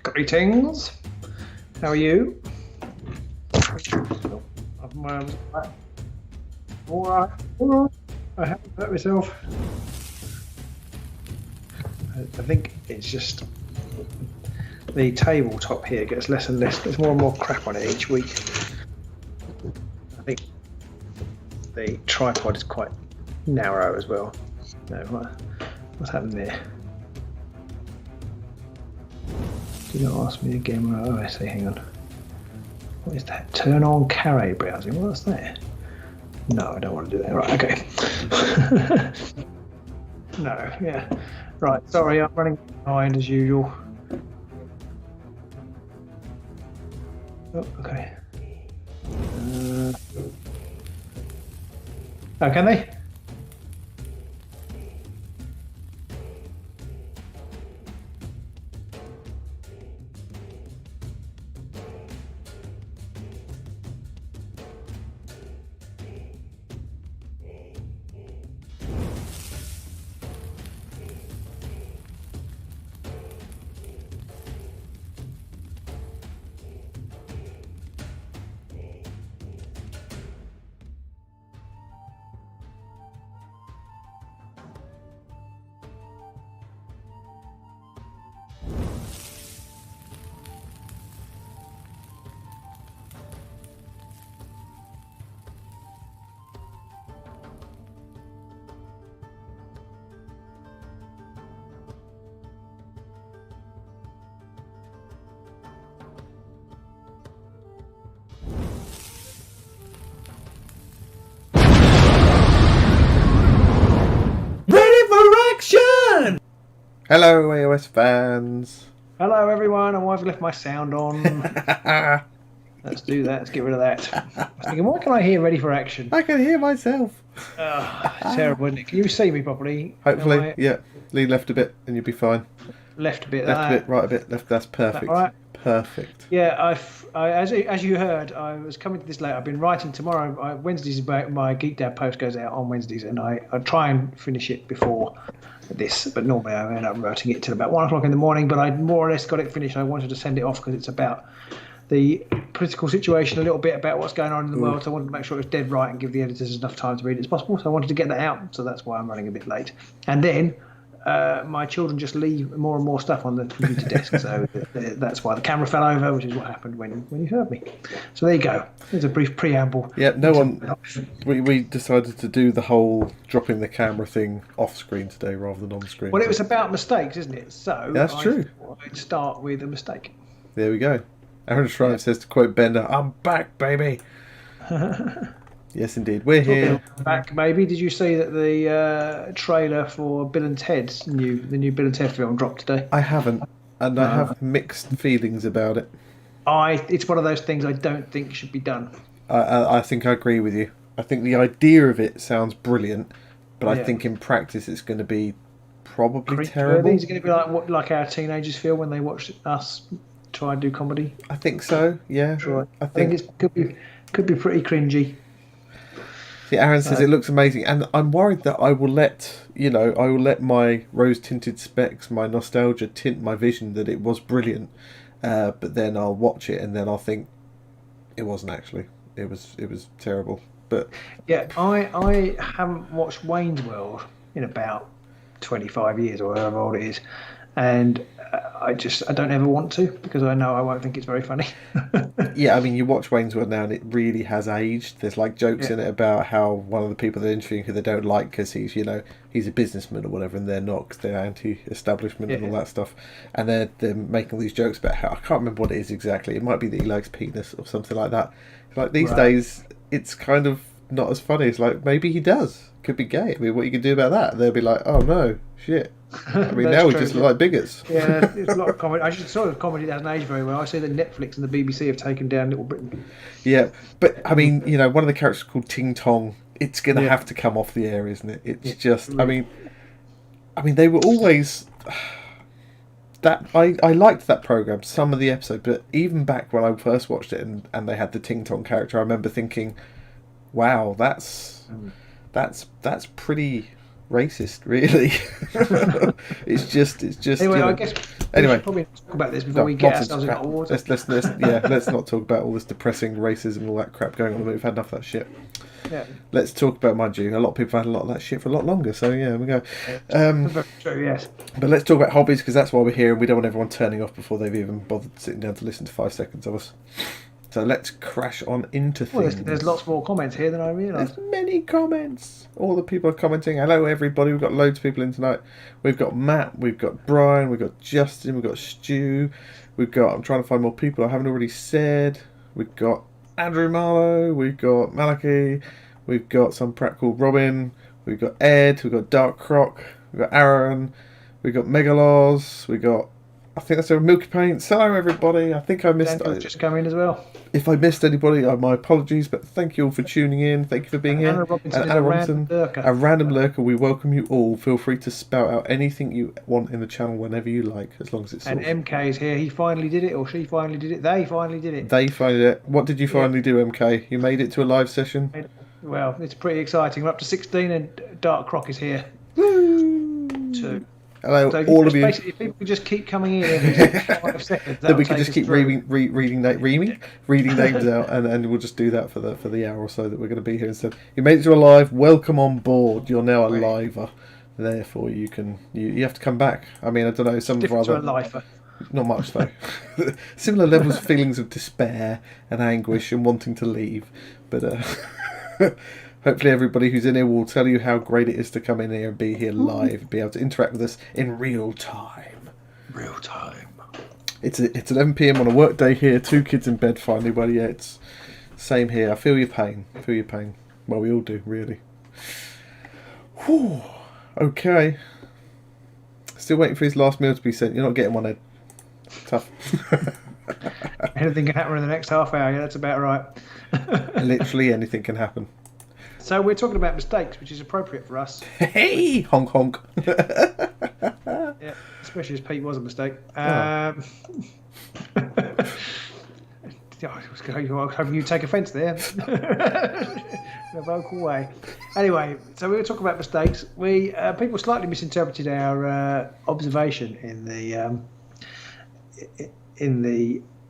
Greetings. How are you? All right. I haven't hurt myself. I think it's just the tabletop here gets less and less. There's more and more crap on it each week. I think the tripod is quite narrow as well. No, what's happened there? Do not ask me again. Oh, I see. Hang on. What is that? Turn on carry browsing. What's that? No, I don't want to do that. Right. Okay. No. Yeah. Right. Sorry, I'm running behind as usual. Oh, okay. Oh, can they? Hello, AOS fans. Hello, everyone. I've left my sound on. Let's do that. Let's get rid of that. I was thinking, what can I hear ready for action? I can hear myself. Terrible, isn't it? Can you see me properly? Hopefully, yeah. Lean left a bit and you'll be fine. Left a bit. Left a bit, right a bit, left. That's perfect. That right? Perfect. Yeah, as you heard, I was coming to this late. I've been writing tomorrow. Wednesdays, my Geek Dad post goes out on Wednesdays, and I try and finish it before this. But normally I end up writing it till about 1 o'clock in the morning. But I more or less got it finished. I wanted to send it off because it's about the political situation, a little bit about what's going on in the world. So I wanted to make sure it was dead right and give the editors enough time to read it as possible. So I wanted to get that out. So that's why I'm running a bit late. And then my children just leave more and more stuff on the computer desk, so that's why the camera fell over, which is what happened when you heard me. So there you go. There's a brief preamble. Yeah, no one. We decided to do the whole dropping the camera thing off screen today rather than on screen. Well, it was about mistakes, isn't it? So that's true. I'd start with a mistake. There we go. Aaron Schreiber says, to quote Bender, "I'm back, baby." Yes, indeed. We're here. Back, baby. Did you see that the trailer for Bill and Ted's the new Bill and Ted film dropped today? I haven't, and I have mixed feelings about it. It's one of those things I don't think should be done. I think I agree with you. I think the idea of it sounds brilliant, but I think in practice it's going to be probably terrible. It's going to be like our teenagers feel when they watch us try and do comedy. I think so. Yeah. Sure. I think it could be pretty cringy. See, Aaron says it looks amazing, and I'm worried that I will let my rose-tinted specs, my nostalgia tint my vision that it was brilliant, but then I'll watch it and then I'll think it wasn't actually. It was terrible. But yeah, I haven't watched Wayne's World in about 25 years or however old it is, and I don't ever want to, because I know I won't think it's very funny. Yeah, I mean, you watch Wayne's World now, and it really has aged. There's like jokes in it about how one of the people they're interviewing who they don't like because he's a businessman or whatever, and they're not because they're anti-establishment and all that stuff. And they're making these jokes about how I can't remember what it is exactly. It might be that he likes penis or something like that. Like these days, it's kind of not as funny. It's like maybe he does. Could be gay. I mean, what you can do about that? They'll be like, oh no, shit. I mean, now we just look like bigots. Yeah, it's a lot of comedy. I just sort of comedy doesn't age very well. I see that Netflix and the BBC have taken down Little Britain. Yeah, but I mean, one of the characters called Ting Tong. It's going to have to come off the air, isn't it? It's just. Really. I mean, they were always. That I liked that program, some of the episodes, but even back when I first watched it and they had the Ting Tong character, I remember thinking, "Wow, that's pretty." Racist, really. it's just. Anyway, I guess we should probably talk about this before we get ourselves in hot water. Let's not talk about all this depressing racism and all that crap going on. We've had enough of that shit. Yeah. Let's talk about, mind you, a lot of people have had a lot of that shit for a lot longer. So yeah, we go. True, yes. But let's talk about hobbies, because that's why we're here, and we don't want everyone turning off before they've even bothered sitting down to listen to 5 seconds of us. So let's crash on into things. There's lots more comments here than I realised. There's many comments. All the people are commenting. Hello, everybody. We've got loads of people in tonight. We've got Matt. We've got Brian. We've got Justin. We've got Stu. I'm trying to find more people I haven't already said. We've got Andrew Marlowe. We've got Malachi. We've got some prat called Robin. We've got Ed. We've got Dark Croc. We've got Aaron. We've got Megaloz. We've got... I think that's a Milky Paints. Hello, everybody. I think I missed... just come in as well. If I missed anybody, my apologies, but thank you all for tuning in. Thank you for being here. Anna Robinson, a random lurker. We welcome you all. Feel free to spout out anything you want in the channel whenever you like, as long as it's... And MK is here. He finally did it, or she finally did it. They finally did it. They finally did it. What did you finally do, MK? You made it to a live session? Well, it's pretty exciting. We're up to 16 and Dark Croc is here. Woo! 2. Hello, so all of you. Basically, if people could just keep coming in every 5 seconds, then we can just keep reading names out, and we'll just do that for the hour or so that we're going to be here instead. You made it to a live. Welcome on board. You're now a liver. Therefore, you have to come back. I mean, I don't know. Some different to a lifer. Not much though. Similar levels of feelings of despair and anguish and wanting to leave, but. Hopefully everybody who's in here will tell you how great it is to come in here and be here live and be able to interact with us in real time. Real time. It's 11 PM on a work day here, 2 kids in bed finally. Well, yeah, it's same here. I feel your pain. Well, we all do, really. Whew. Okay. Still waiting for his last meal to be sent. You're not getting one, Ed. Tough. Anything can happen in the next half hour. Yeah, that's about right. Literally anything can happen. So we're talking about mistakes, which is appropriate for us. Hey, honk honk. Yeah, especially as Pete was a mistake. I was hoping you'd take offence there. In a vocal way. Anyway, so we were talking about mistakes. People slightly misinterpreted our observation in the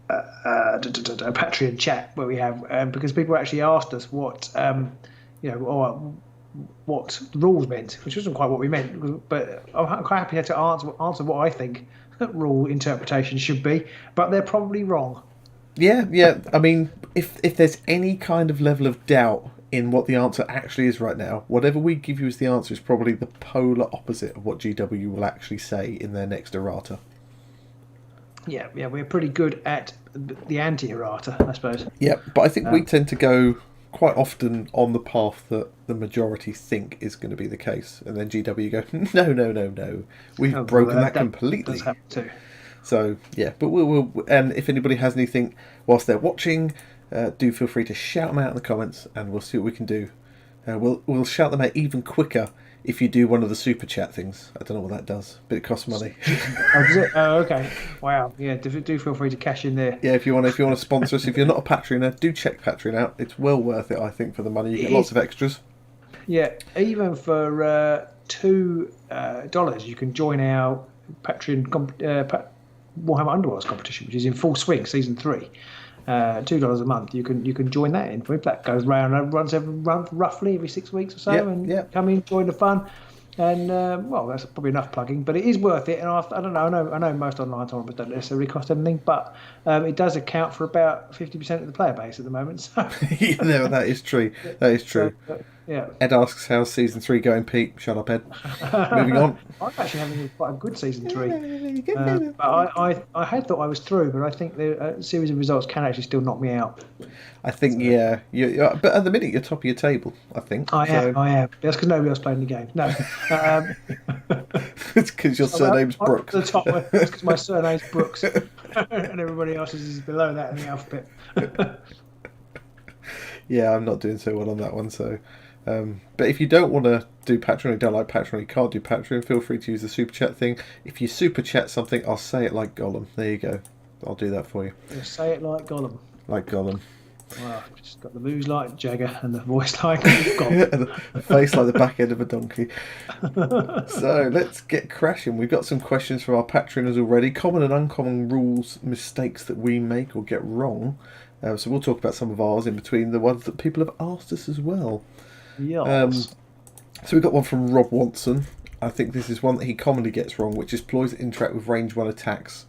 Patreon chat where we have because people actually asked us what what rules meant, which wasn't quite what we meant, but I'm quite happy to answer what I think rule interpretation should be, but they're probably wrong. Yeah. I mean, if there's any kind of level of doubt in what the answer actually is right now, whatever we give you as the answer is probably the polar opposite of what GW will actually say in their next errata. Yeah, we're pretty good at the anti-errata, I suppose. Yeah, but I think we tend to go quite often on the path that the majority think is going to be the case, and then GW go, no, we've broken that completely. Does happen too. So yeah, but we'll and if anybody has anything whilst they're watching, do feel free to shout them out in the comments, and we'll see what we can do. We'll shout them out even quicker if you do one of the super chat things. I don't know what that does, but it costs money. Does it? Oh, okay. Wow. Yeah, do feel free to cash in there. Yeah, if you want to sponsor us, if you're not a Patreoner, do check Patreon out. It's well worth it, I think, for the money. You get lots of extras. Yeah, even for $2, you can join our Patreon Warhammer Underworlds competition, which is in full swing, season 3. $2 a month. You can join that in. That goes round, runs every month, roughly every 6 weeks or so, come in, join the fun. And well, that's probably enough plugging, but it is worth it. And I don't know, I know most online tournaments don't necessarily cost anything, but it does account for about 50% of the player base at the moment. So, No, that is true. That is true. Yeah. Ed asks, how's season 3 going, Pete? Shut up, Ed. Moving on. I'm actually having quite a good season 3. Yeah, But I had thought I was through, but I think the series of results can actually still knock me out. I think, but at the minute you're top of your table, I think. I am. That's because nobody else playing the game. No. It's because your surname's Brooks. The top, it's because my surname's Brooks. And everybody else is below that in the alphabet. Yeah, I'm not doing so well on that one, so... but if you don't want to do Patreon, you don't like Patreon, you can't do Patreon, feel free to use the super chat thing. If you super chat something, I'll say it like Gollum. There you go. I'll do that for you. Say it like Gollum. Like Gollum. Wow, just got the moves like Jagger and the voice like Gollum. And the face like the back end of a donkey. So let's get crashing. We've got some questions from our Patreoners already. Common and uncommon rules, mistakes that we make or get wrong. So we'll talk about some of ours in between the ones that people have asked us as well. Yes. So we've got one from Rob Watson. I think this is one that he commonly gets wrong, which is ploys that interact with range 1 attacks,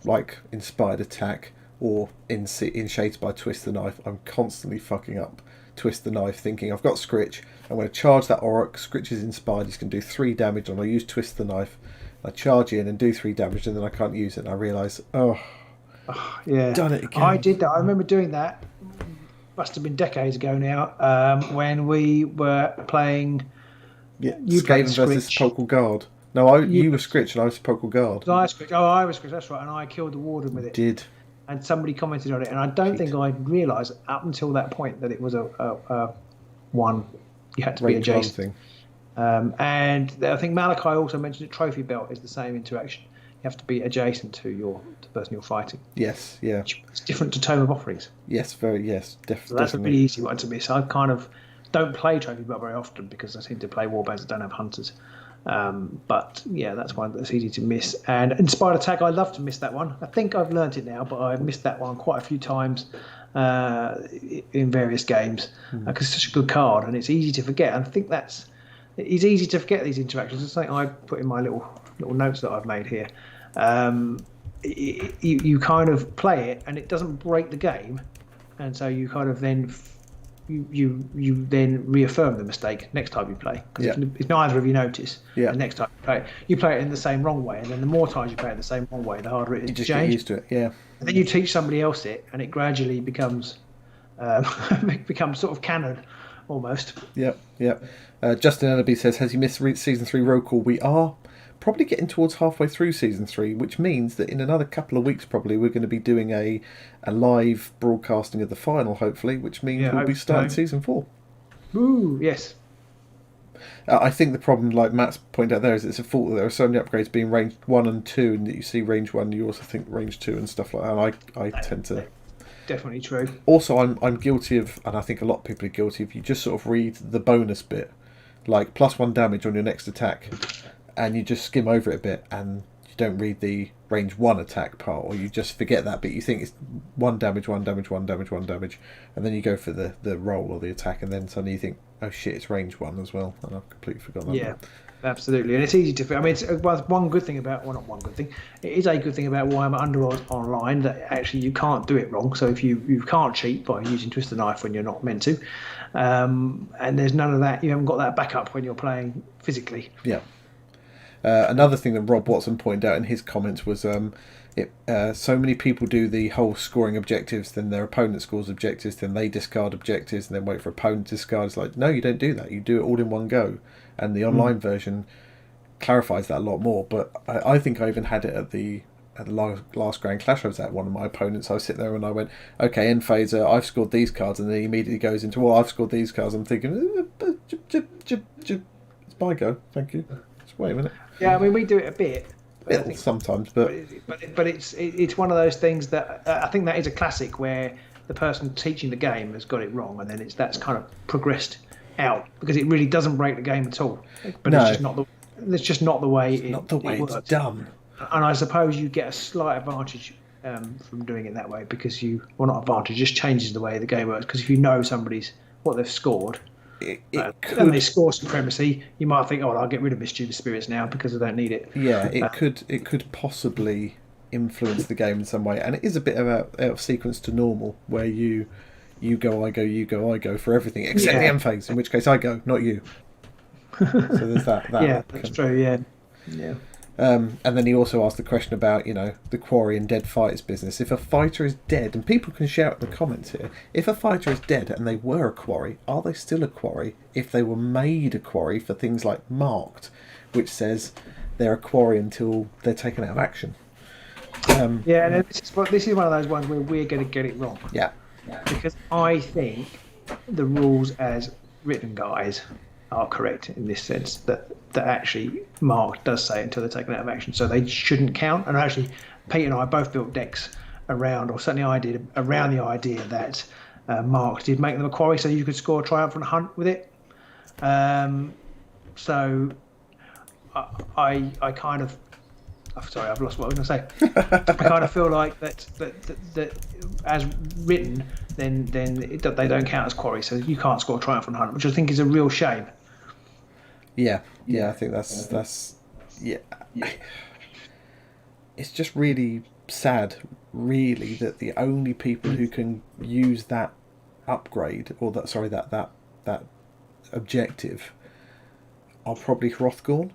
like Inspired Attack or in Shades by Twist the Knife. I'm constantly fucking up Twist the Knife, thinking I've got Scritch, I'm going to charge that Auroch, Scritch is inspired, he's going to do 3 damage, and I use Twist the Knife. I charge in and do 3 damage, and then I can't use it, and I realise, yeah, done it again. I did that. I remember doing that. Must have been decades ago now. When we were playing. Yeah, you played Skaven versus Scritch. Sepulchral Guard. No, you were Scritch and I was Sepulchral Guard. I was Scritch. Oh, I was Scritch. That's right. And I killed the warden with it. Did. And somebody commented on it, and I don't think I realised up until that point that it was a one. You had to be adjacent. Thing. And I think Malachi also mentioned that Trophy Belt is the same interaction. You have to be adjacent to the person you're fighting. Yes, yeah. It's different to Tome of Offerings. Yes, definitely. So that's a really easy one to miss. I kind of don't play Trophy Belt very often because I seem to play warbands that don't have hunters. But yeah, that's one that's easy to miss. And Inspired Attack, I love to miss that one. I think I've learnt it now, but I've missed that one quite a few times in various games because it's such a good card and it's easy to forget. And I think it's easy to forget these interactions. It's something I put in my little notes that I've made here. You kind of play it and it doesn't break the game, and so you kind of then you then reaffirm the mistake next time you play, because if neither of you notice, the next time you play it in the same wrong way, and then the more times you play it the same wrong way, the harder it is to change. Get used to it, yeah. And then you teach somebody else it, and it gradually becomes sort of canon almost. Yep. Justin Ellaby says, has he missed season 3 roll call? We are probably getting towards halfway through season 3, which means that in another couple of weeks probably we're going to be doing a live broadcasting of the final, hopefully, which means we'll be starting season 4. Ooh, yes. I think the problem, like Matt's pointed out there, is it's a fault that there are so many upgrades being range 1 and 2, and that you see range 1, you also think range 2 and stuff like that. And I tend to... Definitely true. Also, I'm guilty of, and I think a lot of people are guilty of, you just sort of read the bonus bit, like +1 damage on your next attack, and you just skim over it a bit, and you don't read the range 1 attack part, or you just forget that bit. You think it's 1 damage, 1 damage, 1 damage, 1 damage, and then you go for the roll or the attack, and then suddenly you think, oh shit, it's range 1 as well, and I've completely forgotten that. Yeah, absolutely. And it's easy to... I mean, it's one good thing about... Well, not one good thing. It is a good thing about Warhammer Underworld Online, that actually you can't do it wrong. So if you can't cheat by using Twist the Knife when you're not meant to, and there's none of that, you haven't got that backup when you're playing physically. Yeah. Another thing that Rob Watson pointed out in his comments was so many people do the whole scoring objectives, then their opponent scores objectives, then they discard objectives, and then wait for opponent to discard. It's like, no, you don't do that. You do it all in one go. And the online version clarifies that a lot more. But I think I even had it at the last Grand Clash I was at. One of my opponents, I was sitting there and I went, okay, end phaser, I've scored these cards, and then he immediately goes into, well, I've scored these cards. I'm thinking, it's my go, thank you. Just wait a minute. Yeah, I mean, we do it a bit. Sometimes, but it's one of those things that I think that is a classic where the person teaching the game has got it wrong, and then that's kind of progressed out because it really doesn't break the game at all. But it's just not the way it works. It's done. And I suppose you get a slight advantage from doing it that way because not advantage, just changes the way the game works. Because if you know what they've scored, it And they could. score supremacy. You might think, oh, I'll get rid of mischievous spirits now because I don't need it. Yeah, it could possibly influence the game in some way, and it is a bit of out of sequence to normal, where you go, I go, you go, I go for everything except the end phase, in which case I go, not you. So there's that. Yeah, that's true. Yeah, yeah. And then he also asked the question about, the quarry and dead fighters business. If a fighter is dead, and people can shout in the comments here, if a fighter is dead and they were a quarry, are they still a quarry if they were made a quarry for things like marked, which says they're a quarry until they're taken out of action? Yeah, and this is one of those ones where we're going to get it wrong. Yeah. Because I think the rules as written, guys, are correct in this sense that actually Mark does say until they're taken out of action, so they shouldn't count. And actually, Pete and I both built decks around, or certainly I did, around the idea that Mark did make them a quarry, so you could score a triumphant hunt with it. So I kind of. Sorry, I've lost what I was going to say. I kind of feel like that as written, then they don't count as quarry, so you can't score a triumphant hunt, which I think is a real shame. Yeah, I think that's yeah. It's just really sad, really, that the only people who can use that upgrade or that objective are probably Hrothgorn.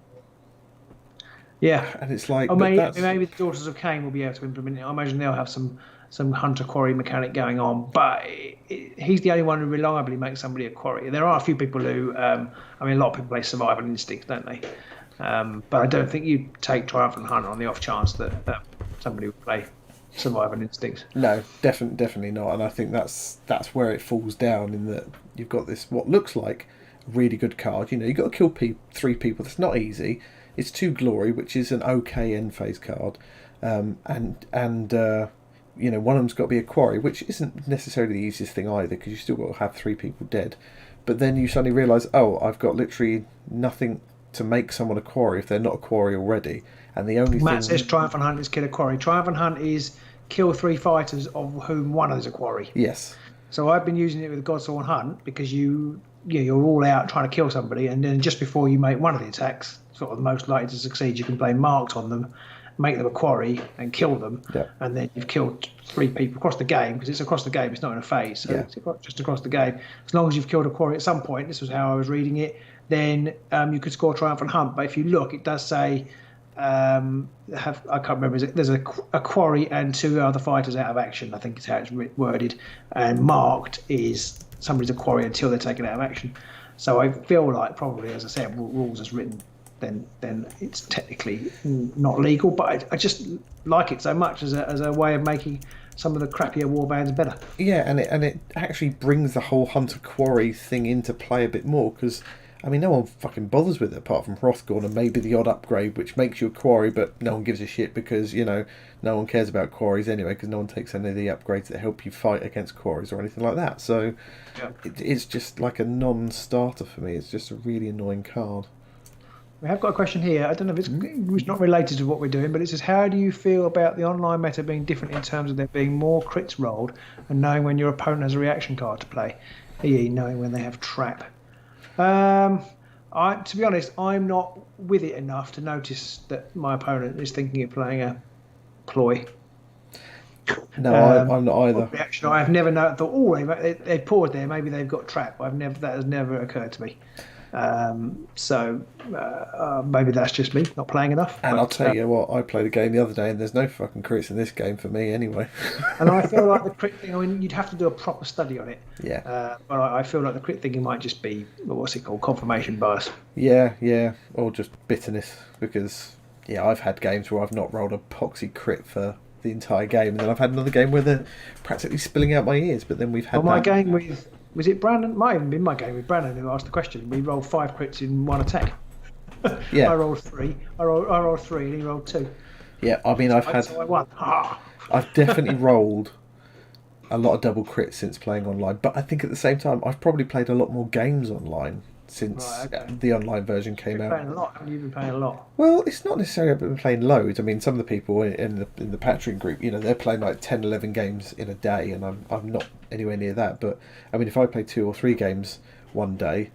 Yeah, and it's like, maybe the Daughters of Cain will be able to implement it. I imagine they'll have some hunter quarry mechanic going on, but he's the only one who reliably makes somebody a quarry. There are a few people who, a lot of people play Survival Instinct, don't they? But I don't think you take Triumphant Hunt on the off chance that somebody would play Survival Instinct. No, definitely not. And I think that's where it falls down, in that you've got this what looks like a really good card. You've got to kill 3 people. That's not easy. It's 2 Glory, which is an okay end phase card, and one of them's got to be a quarry, which isn't necessarily the easiest thing either, because you still got to have 3 people dead. But then you suddenly realise, I've got literally nothing to make someone a quarry if they're not a quarry already. And the only Matt says Triumphant Hunt is kill a quarry. Triumphant Hunt is kill 3 fighters, of whom one is a quarry. Yes. So I've been using it with Godsworn Hunt because you're all out trying to kill somebody, and then just before you make one of the attacks, sort of the most likely to succeed, you can play marked on them, make them a quarry and kill them, and then you've killed 3 people across the game, because it's across the game, it's not in a phase, so it's just across the game. As long as you've killed a quarry at some point, this was how I was reading it, then you could score Triumphant Hunt. But if you look, it does say I can't remember, there's a quarry and 2 other fighters out of action, I think is how it's worded, and marked is somebody's a quarry until they're taken out of action. So I feel like probably, as I said, rules as written, then it's technically not legal, but I just like it so much as a way of making some of the crappier warbands better. Yeah, and it actually brings the whole hunter quarry thing into play a bit more, because no one fucking bothers with it apart from Hrothgorn and maybe the odd upgrade which makes you a quarry, but no one gives a shit because no one cares about quarries anyway, because no one takes any of the upgrades that help you fight against quarries or anything like that. So it's just like a non-starter for me. It's just a really annoying card. We have got a question here. I don't know if it's not related to what we're doing, but it says, how do you feel about the online meta being different in terms of there being more crits rolled and knowing when your opponent has a reaction card to play, i.e. knowing when they have trap? To be honest, I'm not with it enough to notice that my opponent is thinking of playing a ploy. No, I'm not either. Reaction, I've never thought, they paused there, maybe they've got trap. That has never occurred to me. So maybe that's just me not playing enough. And I'll tell you what, I played a game the other day and there's no fucking crits in this game for me anyway. And I feel like the crit thing, you'd have to do a proper study on it. Yeah. But I feel like the crit thing might just be, what's it called, confirmation bias. Yeah, or just bitterness, because I've had games where I've not rolled a poxy crit for the entire game, and then I've had another game where they're practically spilling out my ears, but then we've had my game with... Was it Brandon? Might even been my game with Brandon who asked the question. We rolled 5 crits in one attack. Yeah. I rolled 3. I rolled 3 and he rolled 2. Yeah, I won. I've definitely rolled a lot of double crits since playing online, but I think at the same time I've probably played a lot more games online since the online version came out. Haven't you been playing a lot? Well, it's not necessarily I've been playing loads. Some of the people in the Patreon group, they're playing like 10, 11 games in a day, and I'm not anywhere near that. But if I play 2 or 3 games one day,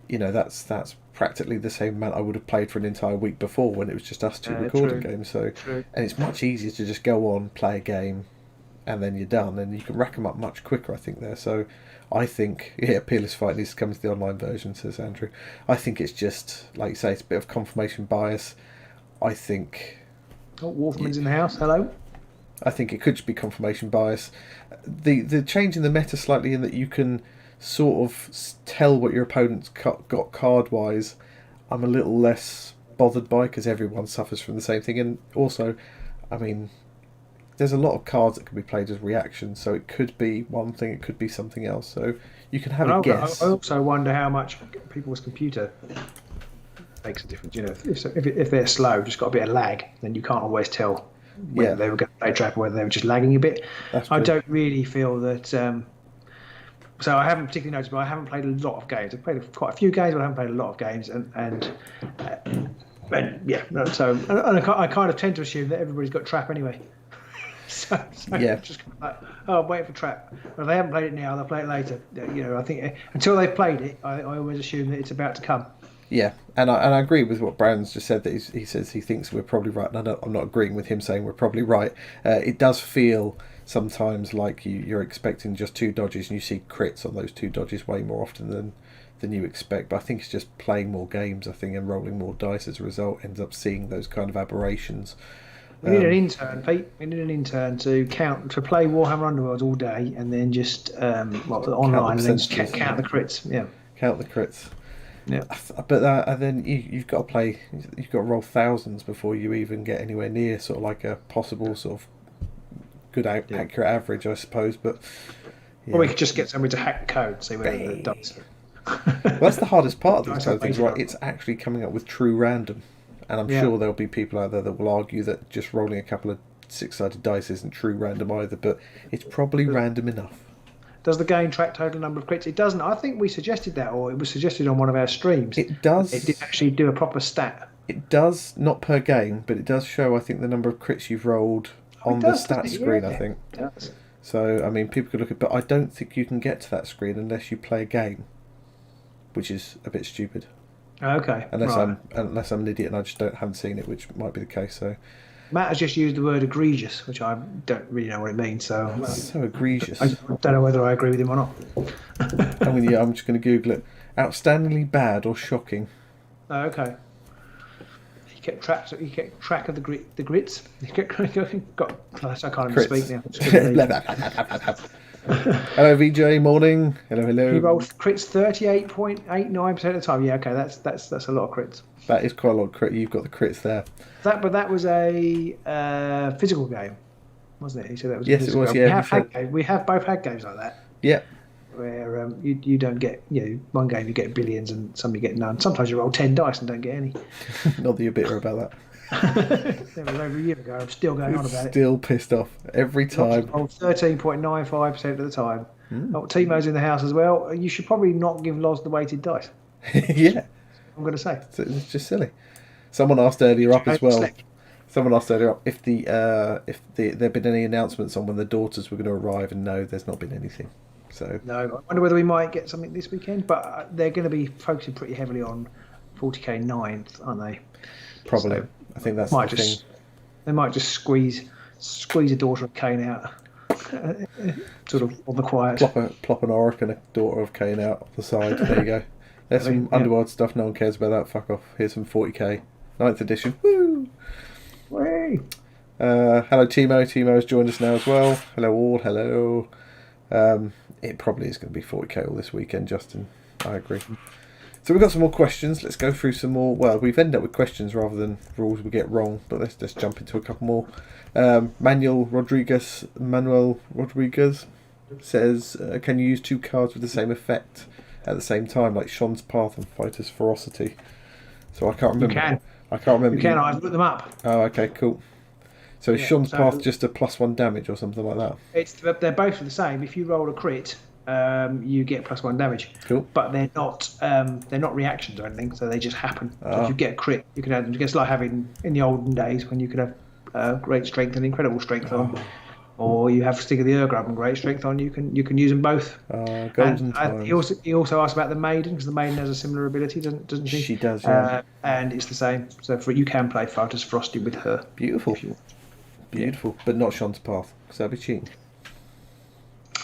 that's practically the same amount I would have played for an entire week before when it was just us two recording games. So, and it's much easier to just go on, play a game, and then you're done, and you can rack them up much quicker, I think, there. So I think, Peerless Fight needs to come to the online version, says Andrew. I think it's just, like you say, it's a bit of confirmation bias. I think... Oh, Wolfman's in the house, hello. I think it could just be confirmation bias. The change in the meta slightly in that you can sort of tell what your opponent's got card-wise, I'm a little less bothered by, because everyone suffers from the same thing. And also, I mean... there's a lot of cards that can be played as reactions, so it could be one thing, it could be something else. So you can have a guess. I also wonder how much people's computer makes a difference. If they're slow, just got a bit of lag, then you can't always tell whether they were going to play trap or whether they were just lagging a bit. I don't really feel that. So I haven't particularly noticed, but I haven't played a lot of games. I've played quite a few games, but I haven't played a lot of games, and I kind of tend to assume that everybody's got trap anyway. So just like, I'm waiting for trap. But if they haven't played it now, they'll play it later. I think until they've played it, I always assume that it's about to come. Yeah, and I agree with what Brown's just said, that he says he thinks we're probably right, and I'm not agreeing with him saying we're probably right. It does feel sometimes like you're expecting just 2 dodges, and you see crits on those 2 dodges way more often than you expect. But I think it's just playing more games, I think, and rolling more dice as a result ends up seeing those kind of aberrations. We need an intern, Pete. We need an intern to play Warhammer Underworlds all day, and then just online, and then just count the crits. Yeah, count the crits. Yeah, but and then you've got to roll thousands before you even get anywhere near sort of like a possible sort of good accurate average, I suppose. But or we could just get somebody to hack the code, see whether it does. Well, that's the hardest part of these kind of things, right? It's actually coming up with true random. And I'm sure there'll be people out there that will argue that just rolling a couple of 6-sided dice isn't true random either, but it's probably random enough. Does the game track total number of crits? It doesn't. I think we suggested that, or it was suggested on one of our streams. It does. It did actually do a proper stat. It does, not per game, but it does show, I think, the number of crits you've rolled on the stat screen, I think. It does. So, I mean, people could look at, but I don't think you can get to that screen unless you play a game, which is a bit stupid. Okay. Unless I'm an idiot and I just haven't seen it, which might be the case. So Matt has just used the word egregious, which I don't really know what it means. So egregious. I don't know whether I agree with him or not. I'm just going to Google it. Outstandingly bad or shocking. Oh, okay. He kept track of the grits. He kept I can't even speak now. Hello VJ, morning. Hello. He rolled crits 38.89% of the time. Yeah, okay, that's a lot of crits. That is quite a lot of crit. You've got the crits there. But that was a physical game, wasn't it? He said that was. Yes, it was. Yeah, we have both had games like that. Yeah. Where you don't get one game you get billions and some you get none. Sometimes you roll 10 dice and don't get any. Not that you're bitter about that. That was over a year ago. I'm still going on about it. Still pissed off every time. 13.95% of the time. Oh, Timo's in the house as well. You should probably not give Loz the weighted dice. Yeah. I'm going to say. It's just silly. Someone asked earlier up as well. Someone asked earlier up if there'd been any announcements on when the daughters were going to arrive, and no, there's not been anything. So no, I wonder whether we might get something this weekend, but they're going to be focusing pretty heavily on 40k 9th, aren't they? Probably. So I think that's the thing. They might just squeeze a daughter of Cain out, sort of on the quiet. Plop an Auric and a daughter of Cain out on the side. There you go. There's some Underworld stuff. No one cares about that. Fuck off. Here's some 40k 9th edition. Woo! Way. Hello Timo. Timo's joined us now as well. Hello all. Hello. It probably is going to be 40k all this weekend, Justin. I agree. So we've got some more questions. Let's go through some more. Well, we've ended up with questions rather than rules we get wrong, but let's just jump into a couple more. Manuel Rodriguez says, can you use 2 cards with the same effect at the same time, like Sean's Path and Fighter's Ferocity? So I can't remember. You can. I can't remember. You can. I've looked them up. Oh, okay, cool. So is Sean's Path just a +1 damage or something like that? They're both the same. If you roll a crit, you get +1 damage. Cool. But they're not reactions or anything, so they just happen. So if you get a crit, you can have them. It's like having in the olden days when you could have great strength and incredible strength on. or you have Stick of the Urgrub and Great Strength on. You can use them both. Golden And times. he also asked about the Maiden, because the Maiden has a similar ability, doesn't she? She does, yeah. And it's the same. So you can play Fighters Frosty with her. Beautiful. If you want. Beautiful, but not Sean's Path, because that'd be cheating.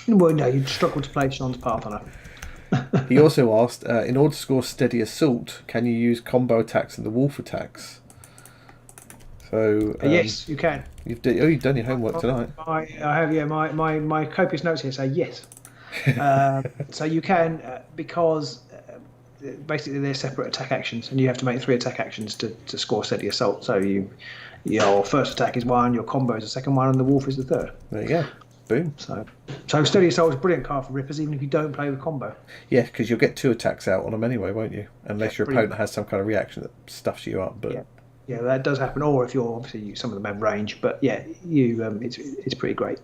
Well, no, you'd struggle to play Sean's Path on her. He also asked, in order to score Steady Assault, can you use combo attacks and the wolf attacks? So yes, you can. You've done your homework tonight. I have, yeah. My copious notes here say yes. So you can, because basically they're separate attack actions, and you have to make 3 attack actions to score Steady Assault. So your first attack is 1, your combo is the second one, and the wolf is the third. There you go. Boom. So Steady Assault is a brilliant card for rippers, even if you don't play with combo. Yeah, because you'll get 2 attacks out on them anyway, won't you? Unless your brilliant. opponent has some kind of reaction that stuffs you up. But yeah, that does happen. Or if you're obviously some of them have range, but yeah, it's pretty great.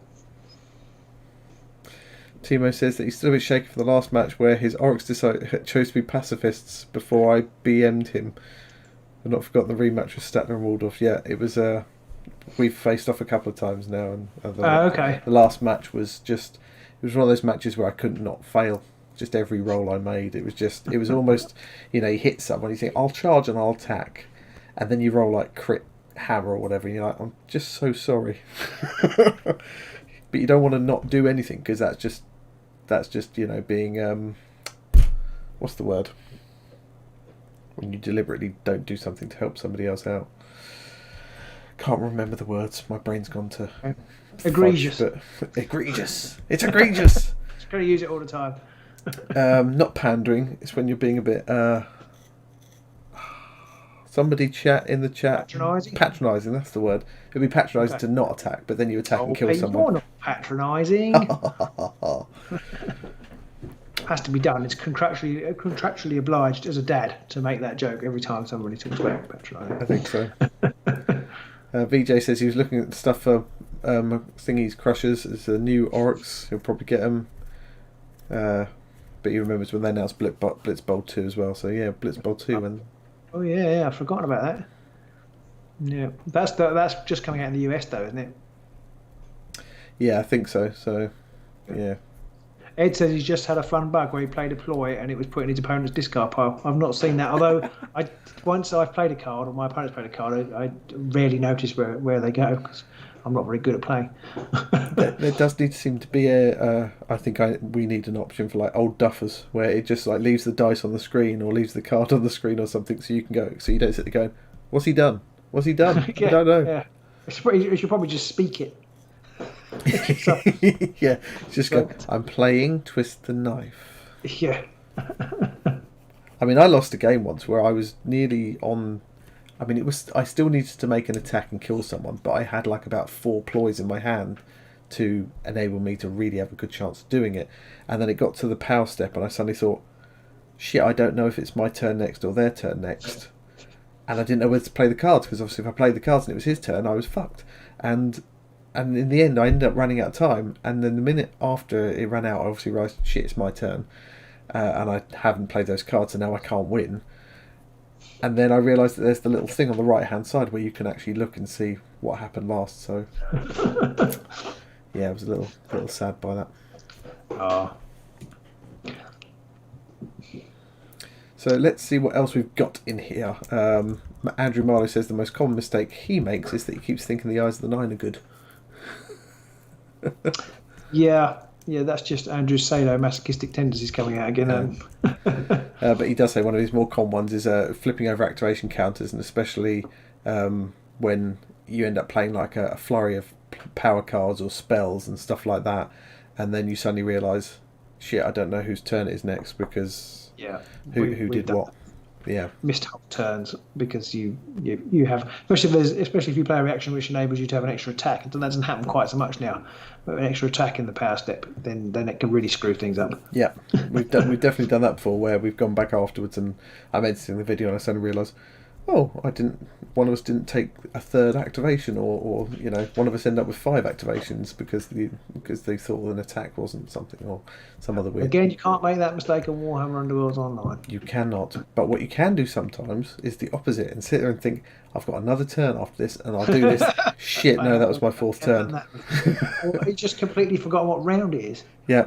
Timo says that he's still a bit shaky for the last match where his Oryx chose to be pacifists before I BM'd him. I've not forgotten the rematch with Statler and Waldorf. Yeah, it was. We've faced off a couple of times now, and okay. The last match was just. It was one of those matches where I could not fail. Just every roll I made, it was almost, you hit someone, you think I'll charge and I'll attack, and then you roll like crit hammer or whatever, and you're like, I'm just so sorry. But you don't want to not do anything, because that's just being what's the word, when you deliberately don't do something to help somebody else out. Can't remember the words, my brain's gone to egregious. But egregious, it's egregious. Just gotta use it all the time. Not pandering, it's when you're being a bit somebody chat in the chat. Patronising, that's the word. It'd be patronising to not attack, but then you attack and kill someone. You're not patronising. Has to be done. It's contractually obliged as a dad to make that joke every time somebody talks about patronising. I think so. VJ says he was looking at the stuff for Thingy's Crushers. It's a new Oryx. He'll probably get them. But he remembers when they announced Blitzbolt 2 as well. So yeah, Blitzbolt 2. And oh yeah, I've forgotten about that. Yeah, that's just coming out in the US though, isn't it? Yeah, I think so. So yeah. Ed says he's just had a fun bug where he played a ploy and it was put in his opponent's discard pile. I've not seen that, although once I've played a card or my opponent's played a card, I rarely notice where they go, because I'm not very good at playing. There does need to seem to be I think we need an option for like old duffers where it just like leaves the dice on the screen or leaves the card on the screen or something, so you can go, so you don't sit there going, what's he done? What's he done? Yeah, I don't know. Yeah. You should probably just speak it. Yeah, just go, I'm playing Twist the Knife. Yeah. I mean, I lost a game once where I was nearly on. I mean, I still needed to make an attack and kill someone, but I had like about 4 ploys in my hand to enable me to really have a good chance of doing it. And then it got to the power step, and I suddenly thought, shit, I don't know if it's my turn next or their turn next. And I didn't know whether to play the cards, because obviously if I played the cards and it was his turn, I was fucked. And in the end, I ended up running out of time. And then the minute after it ran out, I obviously realised, shit, it's my turn. And I haven't played those cards, and now I can't win. And then I realised that there's the little thing on the right-hand side where you can actually look and see what happened last. So, yeah, I was a little sad by that. Oh. So let's see what else we've got in here. Andrew Marlowe says the most common mistake he makes is that he keeps thinking the eyes of the 9 are good. Yeah, that's just Andrew sadomasochistic tendencies coming out again. But he does say one of his more common ones is flipping over activation counters, and especially when you end up playing like a flurry of power cards or spells and stuff like that, and then you suddenly realise, shit, I don't know whose turn it is next, because who did what. Yeah, missed whole turns because you have, especially if you play a reaction which enables you to have an extra attack. That doesn't happen quite so much now, but an extra attack in the power step, then it can really screw things up. Yeah, we've definitely done that before, where we've gone back afterwards, and I'm editing the video and I suddenly realise, oh, I didn't. One of us didn't take a third activation, or one of us ended up with 5 activations because they thought an attack wasn't something, or some other weird. Again, you can't make that mistake on Warhammer Underworlds Online. You cannot. But what you can do sometimes is the opposite and sit there and think, I've got another turn after this, and I'll do this. Shit, no, that was my 4th turn. Or he just completely forgot what round it is. Yeah.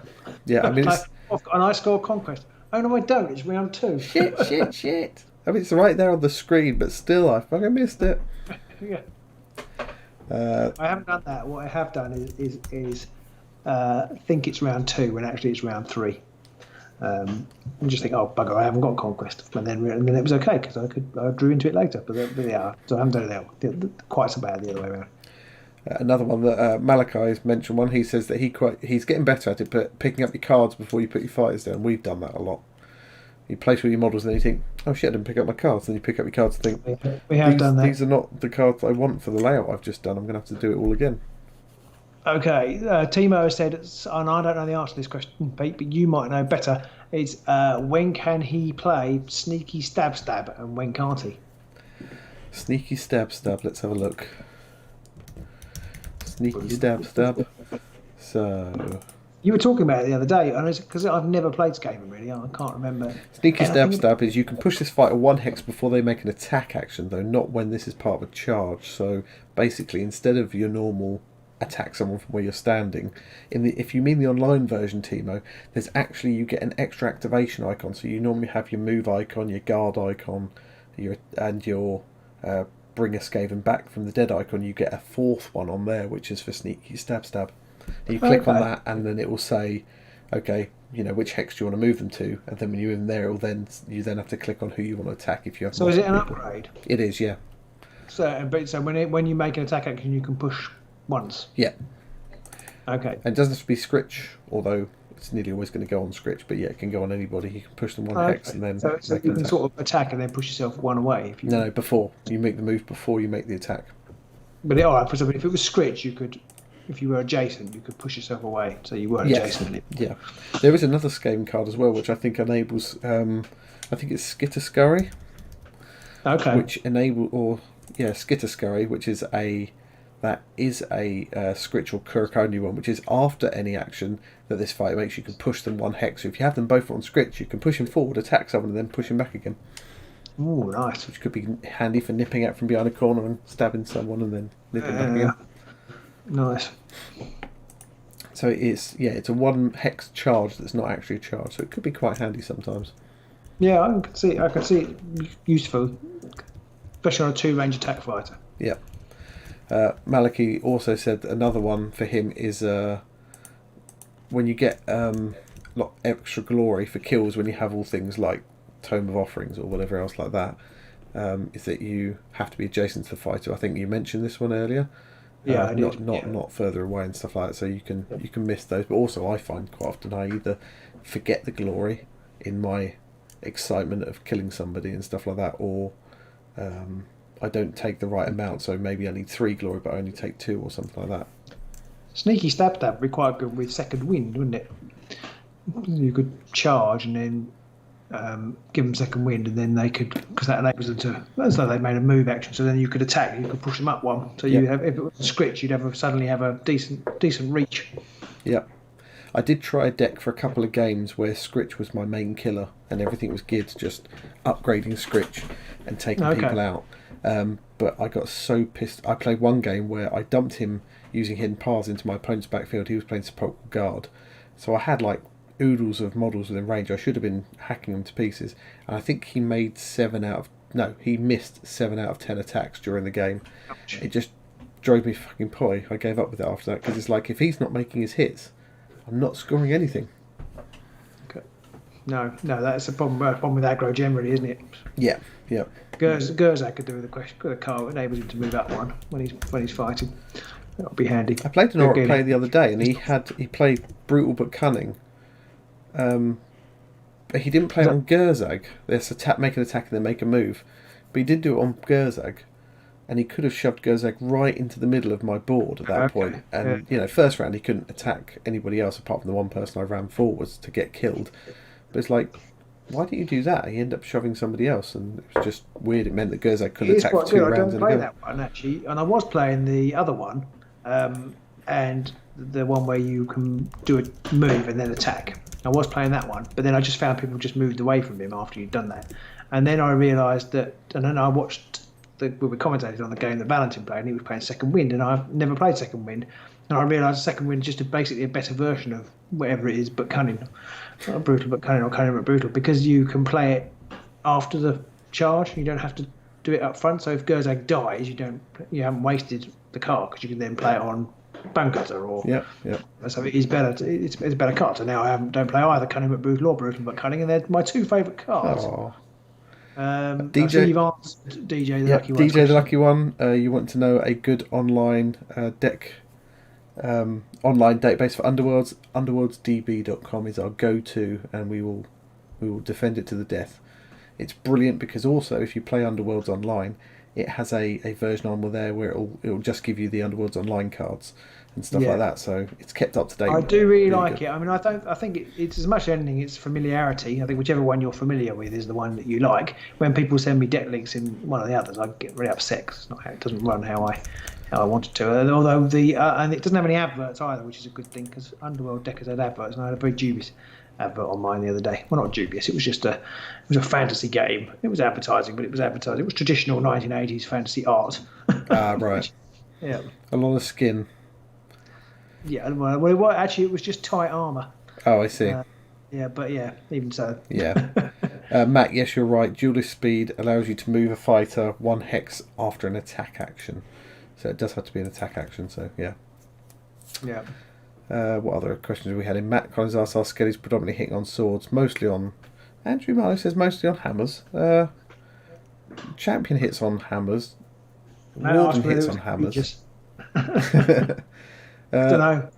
I mean, and I score Conquest. Oh no, I don't. It's round 2. Shit. I mean, it's right there on the screen, but still, I fucking missed it. Yeah. I haven't done that. What I have done is think it's round 2 when actually it's round 3. And just think, oh bugger, I haven't got Conquest, and then it was okay because I drew into it later. But yeah, so I haven't done it that quite so bad the other way around. Another one that Malachi has mentioned. One, he says that he's getting better at it, but picking up your cards before you put your fighters down. We've done that a lot. You place with your models and then you think, oh shit, I didn't pick up my cards. Then you pick up your cards and think, we have done that. These are not the cards I want for the layout I've just done. I'm going to have to do it all again. Okay, Timo has said, and I don't know the answer to this question, Pete, but you might know better. It's when can he play Sneaky Stab, and when can't he? Sneaky Stab. Let's have a look. Sneaky Stab. So... You were talking about it the other day, and because I've never played Skaven really, I can't remember. Sneaky Stab is you can push this fighter 1 hex before they make an attack action, though not when this is part of a charge. So basically, instead of your normal attack someone from where you're standing, if you mean the online version, Timo, there's actually, you get an extra activation icon. So you normally have your move icon, your guard icon, your bring a Skaven back from the dead icon. You get a 4th one on there, which is for Sneaky Stab. You click on that, and then it will say, okay, which hex do you want to move them to, and then when you're in there, you then have to click on who you want to attack if you have. So is it an upgrade? It is, yeah. So when you make an attack action, you can push once. Yeah. Okay. And it doesn't have to be Scritch, although it's nearly always going to go on Scritch, but yeah, it can go on anybody. You can push them 1 hex and then. So you can sort of attack and then push yourself 1 away. If you No, before you make the move, before you make the attack. But for example, if it was Scritch, you could. If you were adjacent, you could push yourself away, so you weren't adjacent. Yeah. There is another Skaven card as well, which I think enables. I think it's Skitter Scurry. Okay. Which Skitter Scurry, which is a Scritch or Kirk only one, which is after any action that this fighter makes, you can push them 1 hex. So if you have them both on Scritch, you can push them forward, attack someone, and then push them back again. Ooh, nice. Which could be handy for nipping out from behind a corner and stabbing someone, and then nipping back again. Nice. So it's a 1 hex charge that's not actually a charge, so it could be quite handy sometimes. Yeah, I can see it useful, especially on a 2-range attack fighter. Yeah. Malachi also said another one for him is when you get lot extra glory for kills when you have all things like Tome of Offerings or whatever else like that, is that you have to be adjacent to the fighter. I think you mentioned this one earlier. Yeah, I did. Not further away and stuff like that. So you can miss those. But also, I find quite often I either forget the glory in my excitement of killing somebody and stuff like that, or I don't take the right amount. So maybe I need 3 glory, but I only take 2 or something like that. Sneaky Stab would be quite good with second wind, wouldn't it? You could charge and then give them second wind, and then they could, because that enables them to, as though they made a move action, so then you could attack, you could push them up 1, so you have, if it was a Scritch, you'd suddenly have a decent reach. Yeah, I did try a deck for a couple of games where Scritch was my main killer and everything was geared to just upgrading Scritch and taking people out, but I got so pissed. I played one game where I dumped him using hidden paths into my opponent's backfield. He was playing Sepulchral Guard, so I had like oodles of models within range. I should have been hacking them to pieces, and I think he made he missed 7 out of 10 attacks during the game. Ouch. It just drove me fucking poi. I gave up with it after that, because it's like, if he's not making his hits, I'm not scoring anything. Okay. No, that's a problem with aggro generally, isn't it? Yeah. Gerzak could do with a card that enables him to move up 1 when he's fighting. That would be handy. I played an Rawk play the other day, and he played Brutal but Cunning. But he didn't play it on Gerzak. There's make an attack and then make a move. But he did do it on Gerzak, and he could have shoved Gerzak right into the middle of my board at that point. And first round he couldn't attack anybody else apart from the one person I ran forwards to get killed. But it's like, Why didn't you do that? You end up shoving somebody else, and it was just weird. It meant that Gerzak could It is attack quite for 2 good. I rounds don't in a play go. that one actually, and I was playing the other one, and the one where you can do a move and then attack. I was playing that one, but then I just found people just moved away from him after you'd done that, and then I realised that, and then I watched we commentated on the game that Valentin played, and he was playing Second Wind, and I've never played Second Wind, and I realised Second Wind is just basically a better version of whatever it is, but cunning, not brutal, but cunning, or cunning but brutal, because you can play it after the charge. You don't have to do it up front. So if Gerzak dies, you haven't wasted the card, because you can then play it on Bonecutter or Yeah. So it is better. It's a better card. So now don't play either cunning but brutal or brutal but cunning, and they're my 2 favourite cards. DJ, I see you've answered DJ the Lucky One. DJ the Lucky One. You want to know a good online deck, online database for Underworlds? Underworldsdb.com is our go-to, and we will defend it to the death. It's brilliant because also if you play Underworlds online, it has a version on there where it'll just give you the Underworlds online cards and stuff like that. So it's kept up to date. I do really like it. I mean, I think it's as much as anything, it's familiarity. I think whichever one you're familiar with is the one that you like. When people send me deck links in one of the others, I get really upset because it doesn't run how I want it to. Although and it doesn't have any adverts either, which is a good thing, because Underworld deck has had adverts, and I had a very dubious advert on mine the other day. Well, not dubious. It was just a fantasy game. It was advertising, but it was advertising. It was traditional 1980s fantasy art. Right. Yeah. A lot of skin. Yeah. Well, actually, it was just tight armor. Oh, I see. Even so. Yeah. Matt, yes, you're right. Duelist speed allows you to move a fighter 1 hex after an attack action. So it does have to be an attack action, so yeah. Yeah. What other questions have we had in? Matt Collins asked, are Skellies predominantly hitting on swords? Mostly on... Andrew Marlowe says mostly on hammers. Champion hits on hammers. Warden hits on hammers. Don't know.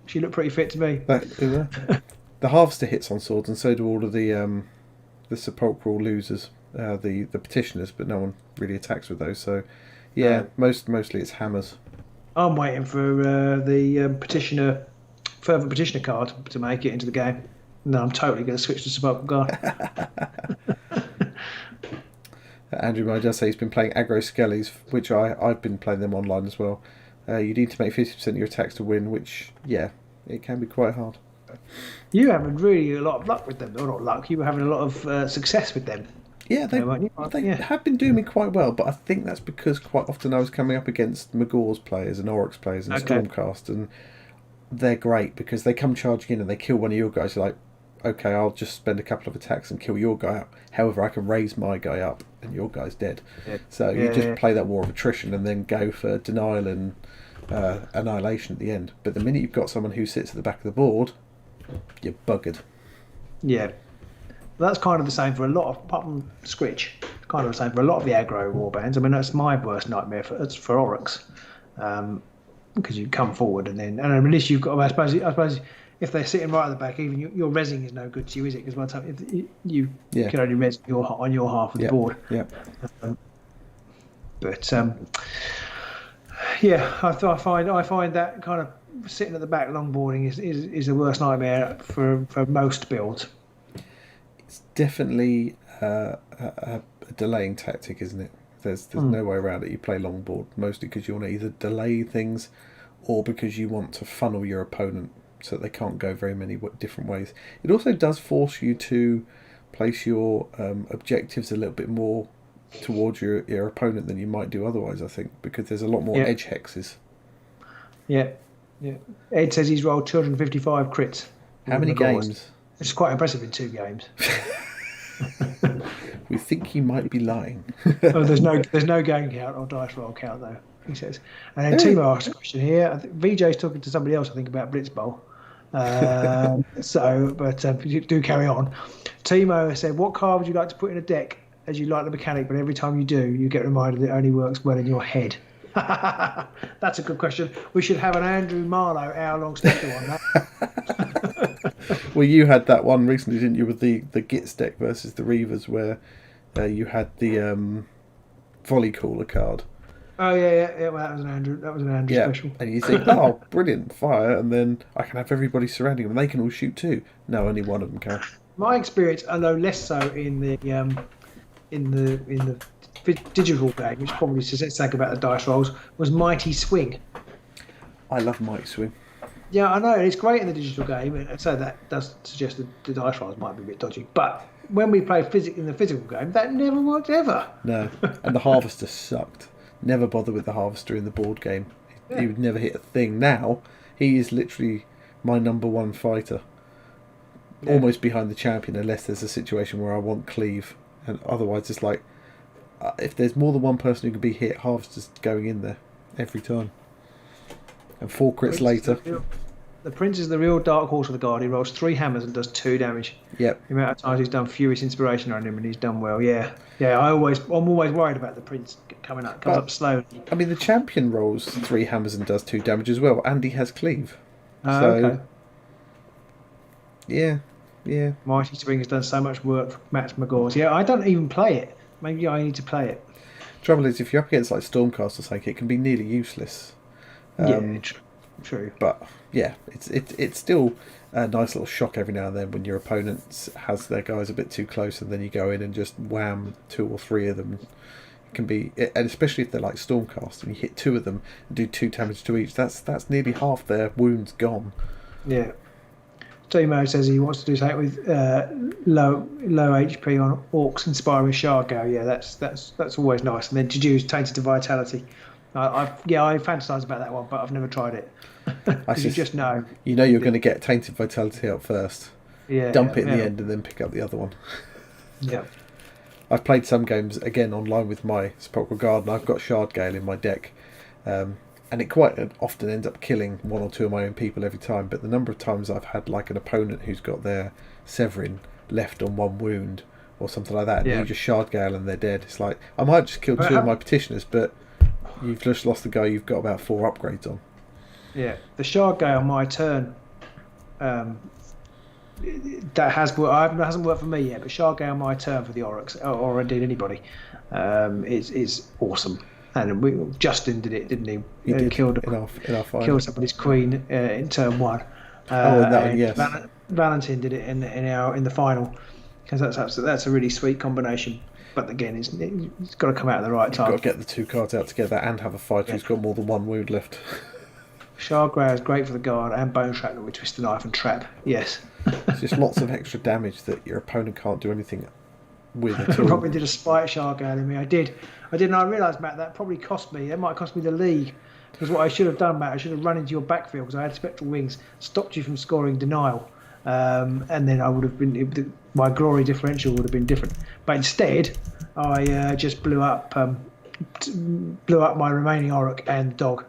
She looked pretty fit to me. The Harvester hits on swords, and so do all of the sepulchral losers, the petitioners, but no one really attacks with those. So, yeah, mostly it's hammers. I'm waiting for the fervent petitioner card to make it into the game. No, I'm totally going to switch to sepulchral guard. Andrew Moore does say he's been playing aggro Skellies, which I've been playing them online as well. You need to make 50% of your attacks to win, which, yeah, it can be quite hard. You having really a lot of luck with them, or not luck, you were having a lot of success with them. Yeah, they have been doing me quite well, but I think that's because quite often I was coming up against Magor's players and Oryx players and Stormcast, and they're great because they come charging in and they kill one of your guys. You're like, okay, I'll just spend a couple of attacks and kill your guy up. However, I can raise my guy up and your guy's dead. Yeah. So you just play that war of attrition and then go for denial and annihilation at the end. But the minute you've got someone who sits at the back of the board, you're buggered. Yeah. That's kind of the same for a lot of, apart from Scritch, kind of the same for a lot of the aggro warbands. I mean, that's my worst nightmare for Oryx. Because you come forward and at least you've got, I suppose if they're sitting right at the back, even your rezzing is no good to you, is it? Because by the time you can only res on your half of the board. Yeah. I find that kind of sitting at the back longboarding is the worst nightmare for most builds. It's definitely a delaying tactic, isn't it? There's no way around it. You play longboard mostly because you want to either delay things or because you want to funnel your opponent so that they can't go very many different ways. It also does force you to place your objectives a little bit more towards your opponent than you might do otherwise, I think, because there's a lot more edge hexes. Yeah. Ed says he's rolled 255 crits. How many games? It's quite impressive in 2 games. We think he might be lying. There's no game count or dice roll count though, he says. And then Timo asked a question here. I think VJ's talking to somebody else, I think, about Blitz Bowl. Do carry on. Timo said, what card would you like to put in a deck as you like the mechanic, but every time you do, you get reminded it only works well in your head? That's a good question. We should have an Andrew Marlowe hour-long special on that. Well, you had that one recently, didn't you, with the Gits deck versus the Reavers, where you had the volley caller card. Oh yeah. Well, that was an Andrew special. And you think, oh, brilliant, fire, and then I can have everybody surrounding them, and they can all shoot too. No, only one of them can. My experience, although less so in the digital game, which probably says something about the dice rolls, was Mighty Swing. I love Mighty Swing. Yeah, I know it's great in the digital game, and so that does suggest that the dice rolls might be a bit dodgy. But when we play in the physical game, that never worked ever. No, and the Harvester sucked. Never bother with the Harvester in the board game. Yeah. He would never hit a thing. Now he is literally my number one fighter, almost behind the champion, unless there's a situation where I want cleave, and otherwise it's like if there's more than one person who can be hit, Harvester's going in there every time. And 4 crits later. The Prince is the real dark horse of the guard. He rolls 3 hammers and does 2 damage. Yep. The amount of times he's done Furious Inspiration on him and he's done well. Yeah. I'm always worried about the Prince comes up slowly. I mean, the champion rolls 3 hammers and does 2 damage as well, and he has cleave. Okay. Yeah. Mighty Swing has done so much work for Matt McGaws. Yeah, I don't even play it. Maybe I need to play it. Trouble is, if you're up against like Stormcast or something, it can be nearly useless. True. But yeah, it's still a nice little shock every now and then when your opponent has their guys a bit too close, and then you go in and just wham 2 or 3 of them. It can be, and especially if they're like Stormcast and you hit 2 of them and do 2 damage to each. That's nearly half their wounds gone. Yeah. Timo says he wants to do something with low HP on Orcs inspiring Shargo. Yeah, that's always nice. And then to use Tainted to Vitality. I fantasise about that one, but I've never tried it. Because you just know. You know you're going to get Tainted Vitality up first. Yeah. Dump it in the end and then pick up the other one. Yeah. I've played some games, again, online with my Sepulchral Guard, and I've got Shardgale in my deck. And it quite often ends up killing 1 or 2 of my own people every time. But the number of times I've had like an opponent who's got their Severin left on 1 wound or something like that, and you just Shardgale and they're dead. It's like, I might just kill 2 of my petitioners, but you've just lost the guy you've got about 4 upgrades on. Yeah. The Shardgale on my turn, that hasn't worked for me yet, but Shardgale on my turn for the Oryx, or indeed anybody, is awesome. And Justin did it, didn't he? He did. Killed somebody's queen in turn 1. Yes. Valentin did it in the final, because that's a really sweet combination. But again, it's got to come out at the right time. You've got to get the 2 cards out together and have a fighter who's got more than 1 wound left. Shardgrave is great for the guard, and Bone Shrapnel with Twisted Knife and Trap. Yes. It's just lots of extra damage that your opponent can't do anything with at all. Robin did a spite Shardgale in me. I did, and I realised, Matt, that probably cost me. That might cost me the league. Because what I should have done, Matt, I should have run into your backfield because I had Spectral Wings, stopped you from scoring Denial, and then I would have been, my glory differential would have been different. But instead, I just blew up my remaining Auric and dog.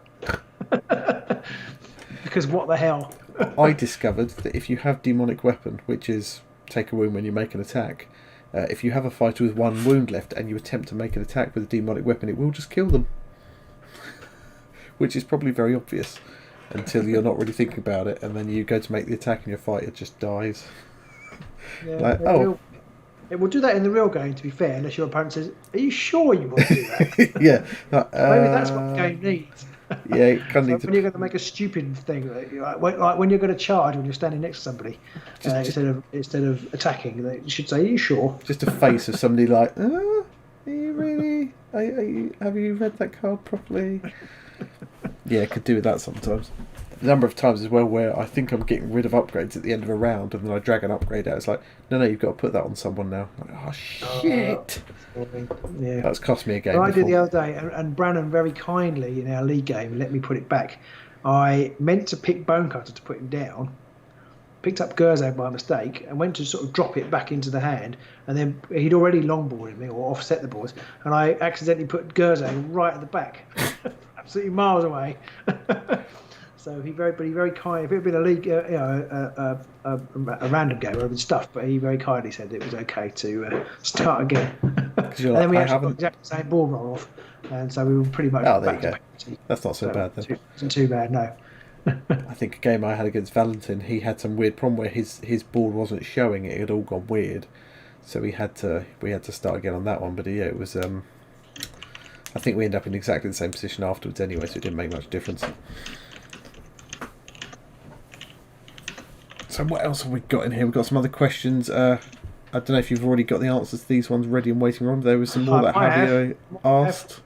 Because what the hell? I discovered that if you have Demonic Weapon, which is take a wound when you make an attack, if you have a fighter with 1 wound left and you attempt to make an attack with a Demonic Weapon, it will just kill them. Which is probably very obvious until you're not really thinking about it, and then you go to make the attack and your fighter just dies. Yeah, it will do that in the real game, to be fair, unless your opponent says, "Are you sure you want to do that?" Yeah. Maybe that's what the game needs. Yeah, it kind of needs when you're going to make a stupid thing, like when you're going to charge when you're standing next to somebody, instead of attacking, you should say, "Are you sure?" Just a face of somebody like, "Are you really? Have you read that card properly?" Yeah, could do with that sometimes. The number of times as well where I think I'm getting rid of upgrades at the end of a round, and then I drag an upgrade out. It's like, no, you've got to put that on someone now. Like, oh shit! Yeah, that's cost me a game. I did the other day, and Brannon very kindly in our league game let me put it back. I meant to pick Bonecutter to put him down, picked up Gerzag by mistake, and went to sort of drop it back into the hand, and then he'd already longboarded me or offset the boards, and I accidentally put Gerzag right at the back, absolutely miles away. So he very kind. If it had been a league, a random game, I would have been stuffed. But he very kindly said it was okay to start again. And then we actually got exactly the same ball roll off, and so we were pretty much. Oh, there you go. That's not so bad then. It wasn't too bad, no. I think a game I had against Valentin, he had some weird problem where his board wasn't showing; it had all gone weird. So we had to start again on that one. But yeah, it was. I think we ended up in exactly the same position afterwards anyway, so it didn't make much difference. So what else have we got in here? We've got some other questions. I don't know if you've already got the answers to these ones ready and waiting on. There was some more that Javier asked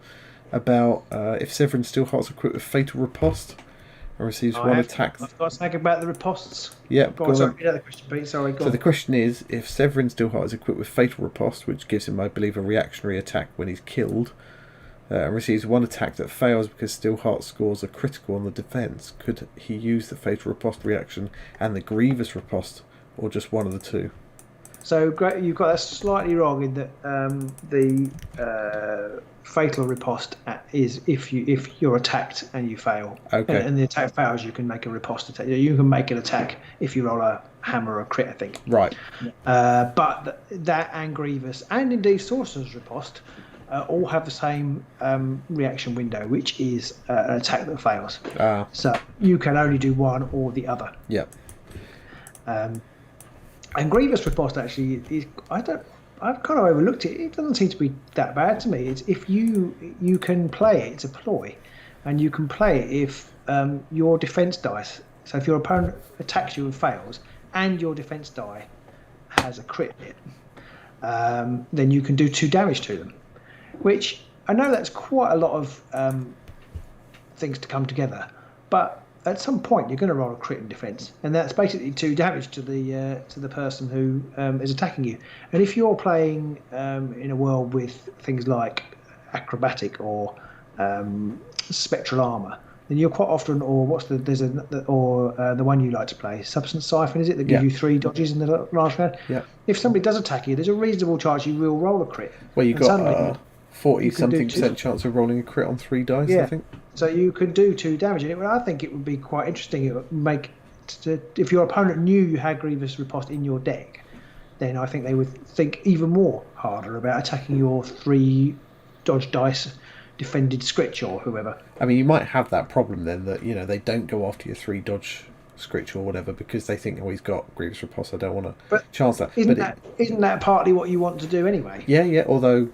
about if Severin Steelheart's equipped with Fatal Riposte and receives one attack. I've got something about the ripostes. Yeah, go on. Sorry, the question, Pete. Sorry, go on. The question is, if Severin Steelheart is equipped with Fatal Riposte, which gives him, I believe, a reactionary attack when he's killed, and receives one attack that fails because Steelheart scores a critical on the defence, could he use the Fatal Riposte reaction and the Grievous Riposte, or just one of the two? So you've got that slightly wrong in that the Fatal Riposte is if you're attacked and you fail, and the attack fails, you can make a riposte attack. You can make an attack if you roll a hammer or a crit, I think. Right. But that and Grievous and indeed Sorcerer's Riposte all have the same reaction window, which is an attack that fails. So you can only do one or the other. Yeah. And Grievous Riposte actually is I've kind of overlooked it. It doesn't seem to be that bad to me. It's if you can play it, it's a ploy, and you can play it if your defense dice. So if your opponent attacks you and fails, and your defense die has a crit hit, then you can do 2 damage to them. Which I know that's quite a lot of things to come together, but at some point you're going to roll a crit in defense, and that's basically 2 damage to the person who is attacking you. And if you're playing in a world with things like acrobatic or spectral armor, then you're quite often, or the one you like to play, substance siphon, is it, that gives you 3 dodges in the last round? Yeah. If somebody does attack you, there's a reasonable chance you will roll a crit. Well, you've got 40-something% chance of rolling a crit on 3 dice, I think. So you can do 2 damage. And I think it would be quite interesting. It would make if your opponent knew you had Grievous Riposte in your deck, then I think they would think even more harder about attacking your 3 dodge dice defended Scritch or whoever. I mean, you might have that problem then that they don't go after your 3 dodge Scritch or whatever because they think, he's got Grievous Riposte, I don't want to chance that. Isn't that partly what you want to do anyway? Yeah. Although,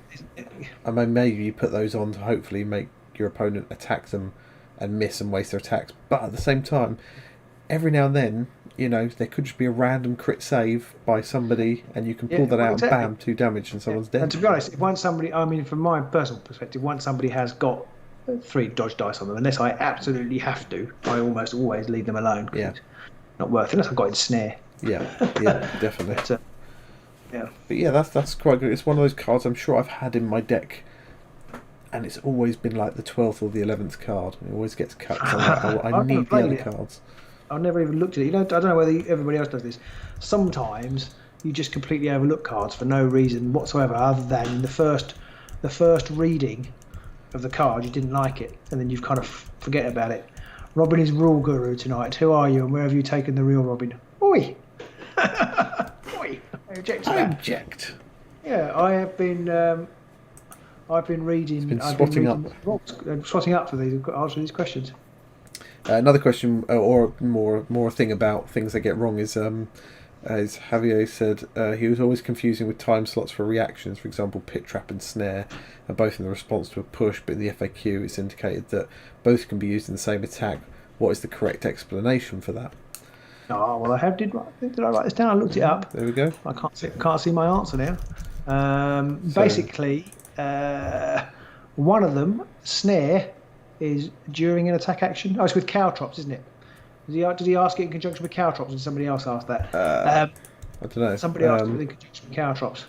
I mean, maybe you put those on to hopefully make your opponent attack them and miss and waste their attacks. But at the same time, every now and then, there could just be a random crit save by somebody, and you can pull that out and bam, 2 damage and someone's dead. And to be honest, from my personal perspective, once somebody has got 3 dodge dice on them, unless I absolutely have to, I almost always leave them alone. Yeah. It's not worth it unless I've got it in snare. Yeah, definitely. But yeah, that's quite good. It's one of those cards I'm sure I've had in my deck, and it's always been like the 12th or the 11th card. It always gets cut. So I need the other cards. I've never even looked at it. I don't know whether everybody else does this. Sometimes you just completely overlook cards for no reason whatsoever, other than the first reading of the card you didn't like it, and then you've kind of forget about it. Robin is rule guru tonight. Who are you, and where have you taken the real Robin? Oi! Oi! I object. Yeah, I have been. I've been reading. Swatting up for these answering these questions. Another question, or more a thing about things that get wrong is as Javier said, he was always confusing with time slots for reactions. For example, pit trap and snare are both in the response to a push, but in the FAQ it's indicated that both can be used in the same attack. What is the correct explanation for that? Oh well, did I write this down? I looked it up. There we go. I can't see my answer now. Basically, one of them, snare, is during an attack action. Oh, it's with caltrops, isn't it? Did he ask it in conjunction with caltrops, and somebody else asked that? I don't know. Somebody asked it in conjunction with caltrops.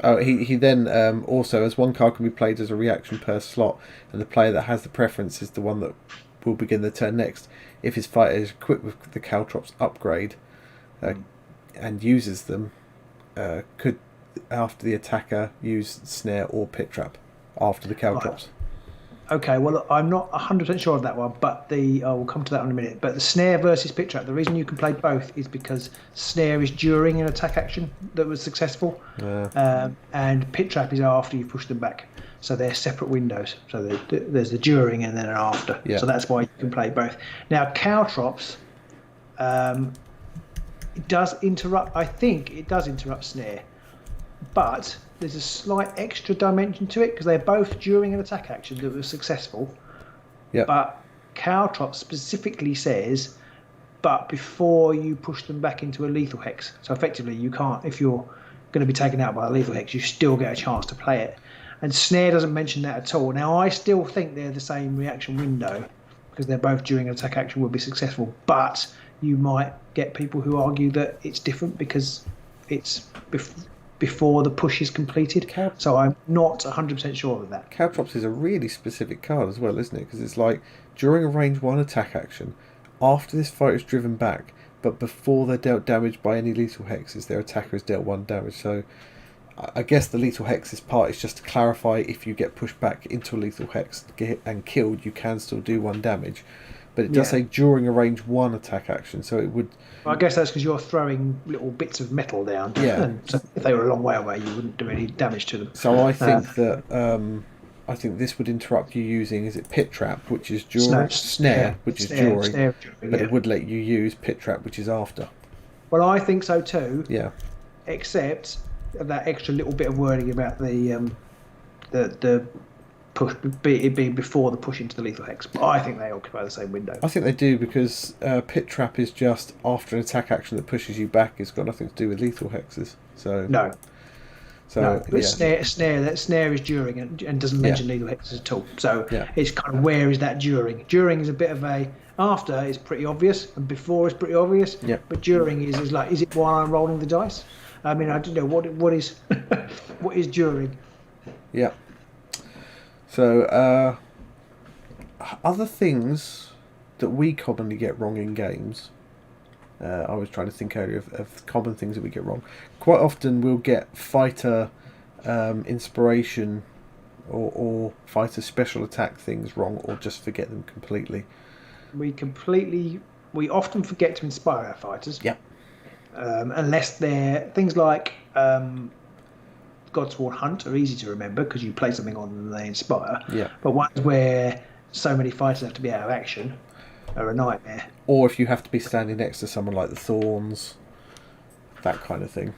Oh, he then also, as one card can be played as a reaction per slot, and the player that has the preference is the one that will begin the turn next. If his fighter is equipped with the caltrops upgrade and uses them, could after the attacker use snare or pit trap after the caltrops? Okay, well, I'm not 100% sure of that one, but we'll come to that in a minute. But the snare versus pit trap, the reason you can play both is because snare is during an attack action that was successful, and pit trap is after you push them back. So they're separate windows. So there's the during and then an after. Yeah. So that's why you can play both. Now, caltrops, it does interrupt. I think it does interrupt snare, but there's a slight extra dimension to it because they're both during an attack action that was successful. Yeah. But caltrops specifically says but before you push them back into a lethal hex. So effectively, you can't, if you're going to be taken out by a lethal hex, you still get a chance to play it. And Snare doesn't mention that at all. Now, I still think they're the same reaction window because they're both during an attack action will be successful. But you might get people who argue that it's different because it's before the push is completed. So I'm not 100% sure of that. Caltrops is a really specific card as well, isn't it? Because it's like during a range 1 attack action, after this fighter is driven back, but before they're dealt damage by any lethal hexes, their attacker has dealt 1 damage. So I guess the lethal hexes part is just to clarify if you get pushed back into a lethal hex and killed, you can still do 1 damage. But it does say during a range 1 attack action, so it would... Well, I guess that's because you're throwing little bits of metal down. Yeah. And so if they were a long way away, you wouldn't do any damage to them. So I think that... I think this would interrupt you using, is it Pit Trap, which is during... Snare, which is during, but it would let you use Pit Trap, which is after. Well, I think so too. Yeah. Except that extra little bit of wording about the push, it being before the push into the lethal hex. But I think they occupy the same window. I think they do because Pit Trap is just after an attack action that pushes you back. It's got nothing to do with lethal hexes. So no. So no, but snare is during and doesn't mention lethal hexes at all. So it's kind of where is that during? During is a bit of a after is pretty obvious and before is pretty obvious. Yeah. But during is like, is it while I'm rolling the dice? I mean, I don't know what is what is during. Yeah. So other things that we commonly get wrong in games. I was trying to think earlier of common things that we get wrong. Quite often we'll get fighter inspiration or fighter special attack things wrong, or just forget them completely. We often forget to inspire our fighters. Yeah. Unless they're things like Godsworn Hunt are easy to remember because you play something on them and they inspire. Yeah. But ones where so many fighters have to be out of action are a nightmare. Or if you have to be standing next to someone like the Thorns, that kind of thing.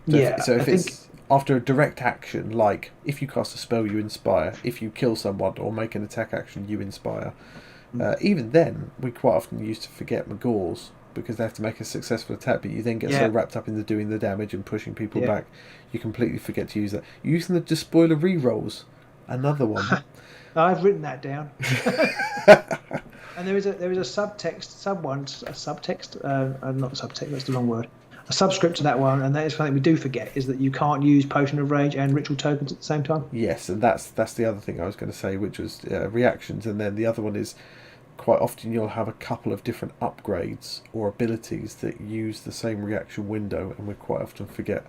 So if it's after a direct action, like if you cast a spell, you inspire. If you kill someone or make an attack action, you inspire. Even then, we quite often used to forget Magors because they have to make a successful attack, but you then get so wrapped up in doing the damage and pushing people back, you completely forget to use that. Using the Despoiler rerolls, another one. I've written that down. And there is a subtext, not subtext, that's the wrong word. A subscript to that one, and that is something we do forget, is that you can't use Potion of Rage and Ritual Tokens at the same time. Yes, and that's the other thing I was going to say, which was reactions, and then the other one is quite often you'll have a couple of different upgrades or abilities that use the same reaction window, and we quite often forget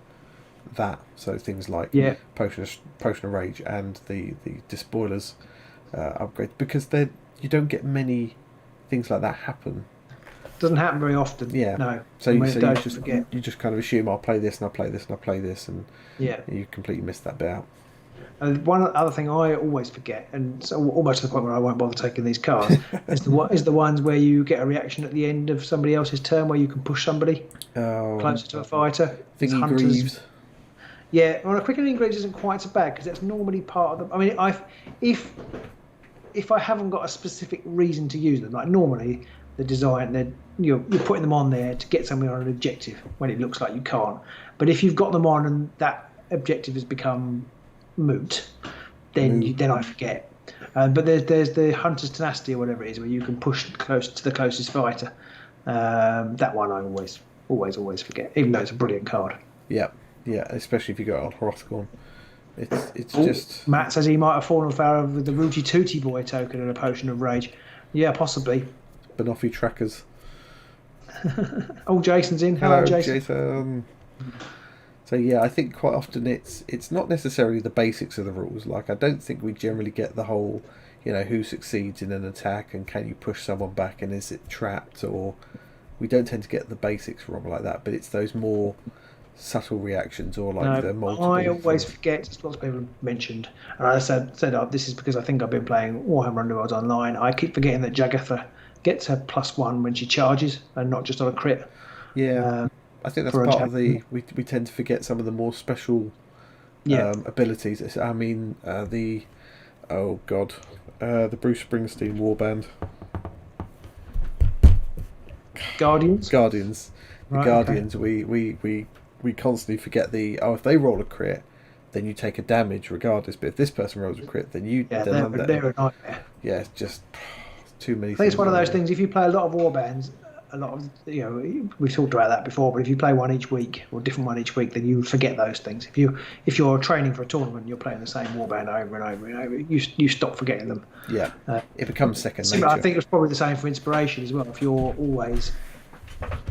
that. So things like Potion of Rage and the Despoilers upgrade, because you don't get many things like that happen. Doesn't happen very often. Yeah. No. So you just kind of assume I'll play this and I'll play this and I'll play this, and you completely miss that bit out. And one other thing I always forget, and so almost to the point where I won't bother taking these cards, is the ones where you get a reaction at the end of somebody else's turn where you can push somebody closer to a fighter. Thingy Greaves. Yeah, well, a Quickening Greaves isn't quite so bad because that's normally part of the. I mean, if I haven't got a specific reason to use them, like normally the design, you're putting them on there to get something on an objective when it looks like you can't. But if you've got them on and that objective has become moot, then I forget. But there's the Hunter's Tenacity or whatever it is, where you can push close to the closest fighter. That one I always forget, even though it's a brilliant card. Yeah, especially if you go on Hrothgorn. It's just... Matt says he might have fallen foul with the Rooty Tooty Boy token and a Potion of Rage. Yeah, possibly. Banoffee Trackers. Oh, Jason's in. Hello, Jason. So yeah, I think quite often it's not necessarily the basics of the rules. Like, I don't think we generally get the whole, who succeeds in an attack and can you push someone back and is it trapped, or we don't tend to get the basics wrong like that. But it's those more subtle reactions, or like the multiple. I always forget, as lots of people have mentioned, and I said this is because I think I've been playing Warhammer Underworlds online. I keep forgetting that Jagatha gets her +1 when she charges and not just on a crit. Yeah, I think that's part of the. We tend to forget some of the more special abilities. I mean, the Bruce Springsteen Warband. Guardians. Guardians. The Right, Guardians. We constantly forget if they roll a crit, then you take a damage regardless. But if this person rolls a crit, then you Yeah, then they're a nightmare. yeah, it's just too many. I think it's one of those things. If you play a lot of warbands, a lot of we've talked about that before. But if you play one each week or a different one each week, then you forget those things. If you're training for a tournament, and you're playing the same warband over and over and over. You stop forgetting them. Yeah, it becomes second nature. nature. I think it's probably the same for inspiration as well. If you're always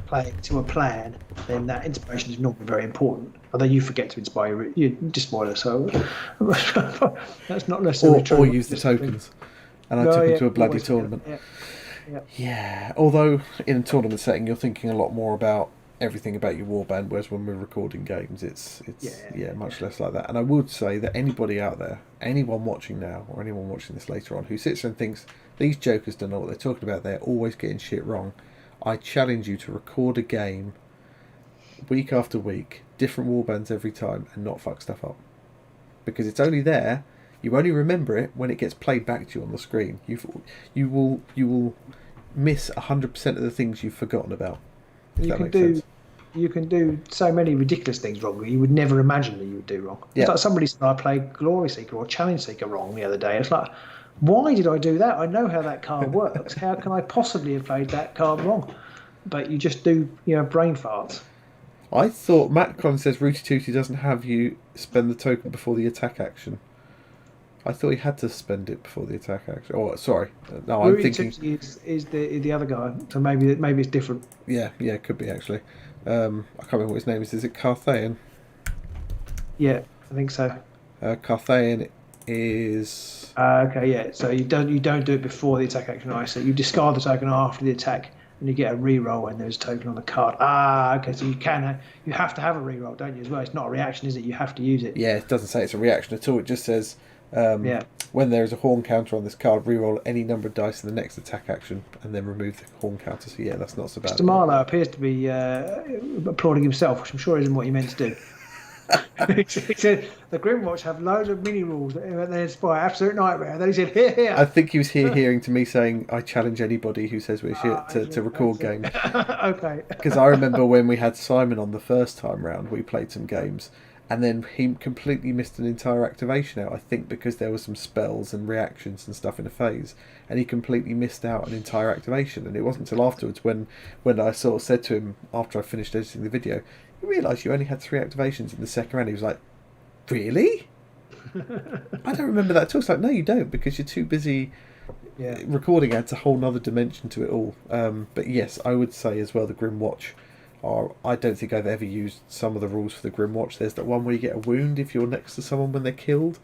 playing to a plan, then that inspiration is normally very important. Although you forget to inspire, you just spoil it. So that's not necessarily true. Or use the tokens. And I took them to a bloody tournament. Yeah. Although in a tournament setting, you're thinking a lot more about everything about your warband, whereas when we're recording games, it's much less like that. And I would say that anybody out there, anyone watching now, or anyone watching this later on, who sits there and thinks these jokers don't know what they're talking about, they're always getting shit wrong. I challenge you to record a game week after week, different warbands every time, and not fuck stuff up. Because it's only there. You only remember it when it gets played back to you on the screen. You will miss 100% of the things you've forgotten about. You can do so many ridiculous things wrong that you would never imagine that you would do wrong. It's like somebody said I played Glory Seeker or Challenge Seeker wrong the other day. It's like, why did I do that? I know how that card works. How can I possibly have played that card wrong? But you just do, brain farts. I thought MacLeod says Rooty Tooty doesn't have you spend the token before the attack action. I thought he had to spend it before the attack action. Oh, sorry. No, I'm thinking is the other guy. So maybe it's different. Yeah, it could be actually. I can't remember what his name is. Is it Carthaean? Yeah, I think so. Carthaean is. Okay, yeah. So you don't do it before the attack action. So you discard the token after the attack, and you get a reroll when there's a token on the card. Okay. So you have to have a reroll, don't you? As well, it's not a reaction, is it? You have to use it. Yeah, it doesn't say it's a reaction at all. It just says. When there is a horn counter on this card, reroll any number of dice in the next attack action and then remove the horn counter. So yeah, that's not so bad. Mr. Marlowe appears to be applauding himself, which I'm sure isn't what he meant to do. He said the Grimwatch have loads of mini rules that they inspire absolute nightmare. And then he said, here. I think he was hearing to me saying, I challenge anybody who says we're shit to record games. Okay. Because I remember when we had Simon on the first time round, we played some games. And then he completely missed an entire activation out, I think because there were some spells and reactions and stuff in a phase. And he completely missed out an entire activation. And it wasn't until afterwards when I sort of said to him, after I finished editing the video, you realise you only had 3 activations in the second round. He was like, really? I don't remember that at all. It's like, no, you don't, because you're too busy. Recording adds a whole nother dimension to it all. But yes, I would say as well the Grimwatch. I don't think I've ever used some of the rules for the Grimwatch. There's that one where you get a wound if you're next to someone when they're killed.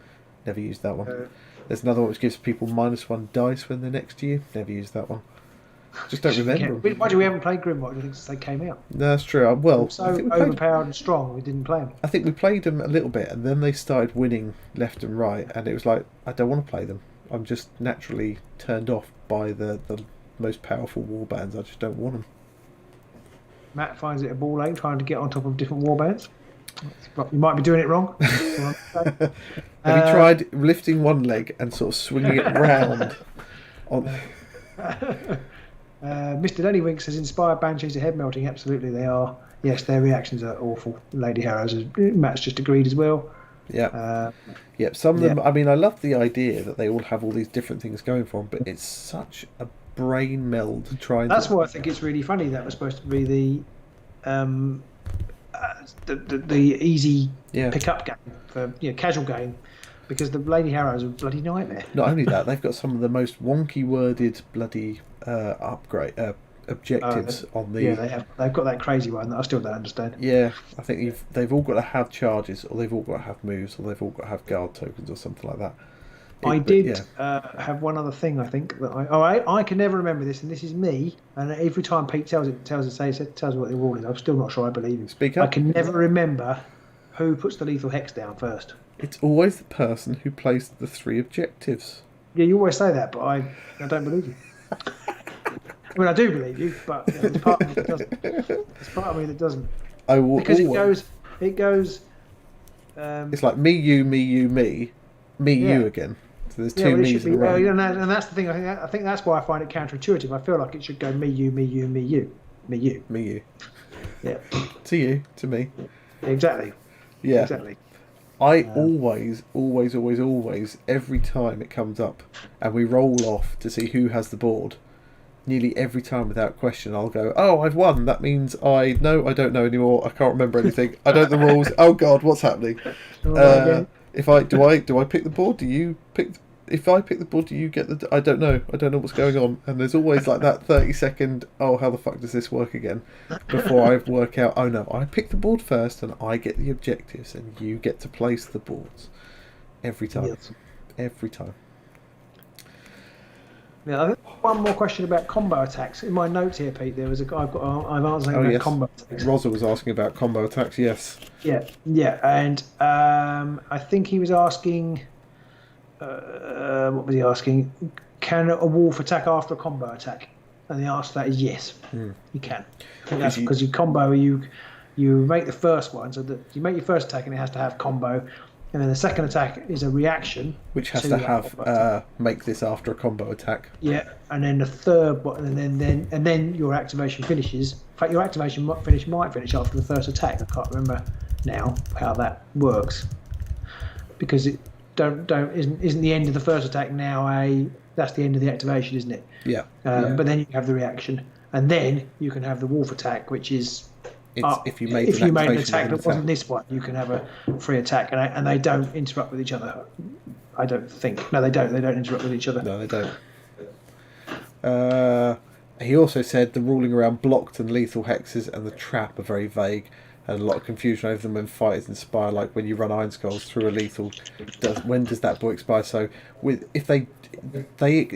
Never used that one. There's another one which gives people -1 dice when they're next to you. Never used that one. Just don't remember. Why do we haven't played Grimwatch? I think since they came out. No, that's true. Well, so overpowered and strong, we didn't play them. I think we played them a little bit, and then they started winning left and right, and it was like, I don't want to play them. I'm just naturally turned off by the most powerful warbands. I just don't want them. Matt finds it a ball ache trying to get on top of different warbands. You might be doing it wrong. Have you tried lifting one leg and sort of swinging it round? Mr. Lennywink says inspired banshees are head melting. Absolutely, they are. Yes, their reactions are awful. Lady Harrows, Matt's just agreed as well. Yeah. Some of them. I mean, I love the idea that they all have all these different things going for them, but it's such a brain meld to try. That's why I think it's really funny that was supposed to be the easy pick-up game for casual game, because the Lady Harrows are a bloody nightmare. Not only that, they've got some of the most wonky worded bloody objectives on the. Yeah, they've got that crazy one that I still don't understand. Yeah, I think they've all got to have charges, or they've all got to have moves, or they've all got to have guard tokens, or something like that. I did have one other thing. I think that I can never remember this, and this is me. And every time Pete tells what the rule is, I'm still not sure I believe him. Speak up. I can never remember who puts the lethal hex down first. It's always the person who plays the 3 objectives. Yeah, you always say that, but I don't believe you. I mean, I do believe you, but there's part of me that doesn't. There's part of me that doesn't. I will because always... it goes. It's like me, you, you again. So there's 2 me's in a row. And that's the thing. I think that's why I find it counterintuitive. I feel like it should go me, you, me, you, me, you. Me, you. Me, you. Yeah. To you, to me. Exactly. Yeah. Exactly. I always, every time it comes up and we roll off to see who has the board, nearly every time without question I'll go, oh, I've won. That means I don't know anymore. I can't remember anything. I don't know the rules. Oh God, what's happening? If I do I pick the board? Do you pick? If I pick the board, do you get the? I don't know. I don't know what's going on. And there's always like that 30-second. Oh, how the fuck does this work again? Before I work out. Oh no, I pick the board first, and I get the objectives, and you get to place the boards. Every time. Yes. Every time. Yeah, I think one more question about combo attacks. In my notes here, Pete, there was a guy I've answered about combo attacks. Rosa was asking about combo attacks, yes. Yeah, and I think he was asking, what was he asking? Can a wolf attack after a combo attack? And the answer to that is yes, you can. I think that's because you combo, you make the first one, so that you make your first attack and it has to have combo. And then the second attack is a reaction, which has to have make this after a combo attack. Yeah, and then the third one, and then your activation finishes. In fact, your activation might finish after the first attack. I can't remember now how that works, because it isn't the end of the first attack now. That's the end of the activation, isn't it? Yeah. But then you have the reaction, and then you can have the wolf attack, which is. If you made an attack that wasn't this one, you can have a free attack, and they don't interrupt with each other. I don't think. No, they don't. They don't interrupt with each other. No, they don't. He also said the ruling around blocked and lethal hexes and the trap are very vague, and a lot of confusion over them when fighters inspire. Like when you run Iron Skulls through a lethal, when does that boy expire? So if they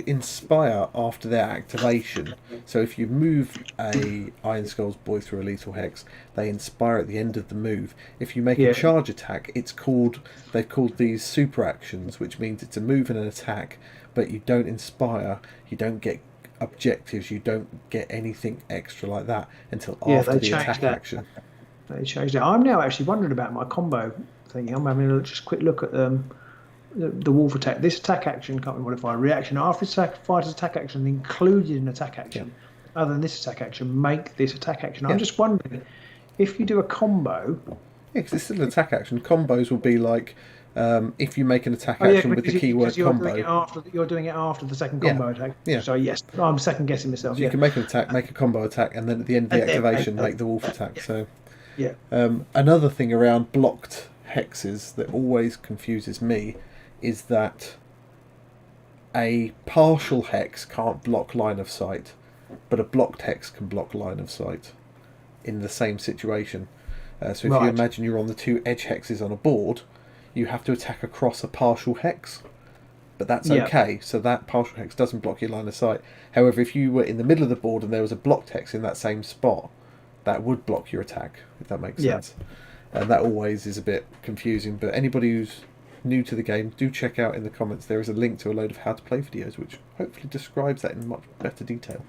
inspire after their activation. So if you move a Iron Skulls boy through a lethal hex, they inspire at the end of the move. If you make a charge attack, they've called these super actions, which means it's a move and an attack, but you don't inspire, you don't get objectives, you don't get anything extra like that until after the attack action. They changed it. I'm now actually wondering about my combo thing. I'm having a just quick look at the wolf attack. This attack action can't be modified. Reaction after fighter's attack action included an attack action. Yeah. Other than this attack action, make this attack action. I'm just wondering if you do a combo. Yeah, because it's still an attack action. Combos will be like if you make an attack action with the keyword combo. You're doing it after the second combo attack. Yeah. So yes, I'm second guessing myself. So you can make an attack, make a combo attack, and then at the end of the activation, make the wolf attack. So. Yeah. Another thing around blocked hexes that always confuses me is that a partial hex can't block line of sight, but a blocked hex can block line of sight in the same situation. So if you imagine you're on the two edge hexes on a board, you have to attack across a partial hex, but that's okay. So that partial hex doesn't block your line of sight. However, if you were in the middle of the board and there was a blocked hex in that same spot, that would block your attack, if that makes sense. And that always is a bit confusing. But anybody who's new to the game, do check out in the comments. There is a link to a load of how to play videos, which hopefully describes that in much better detail.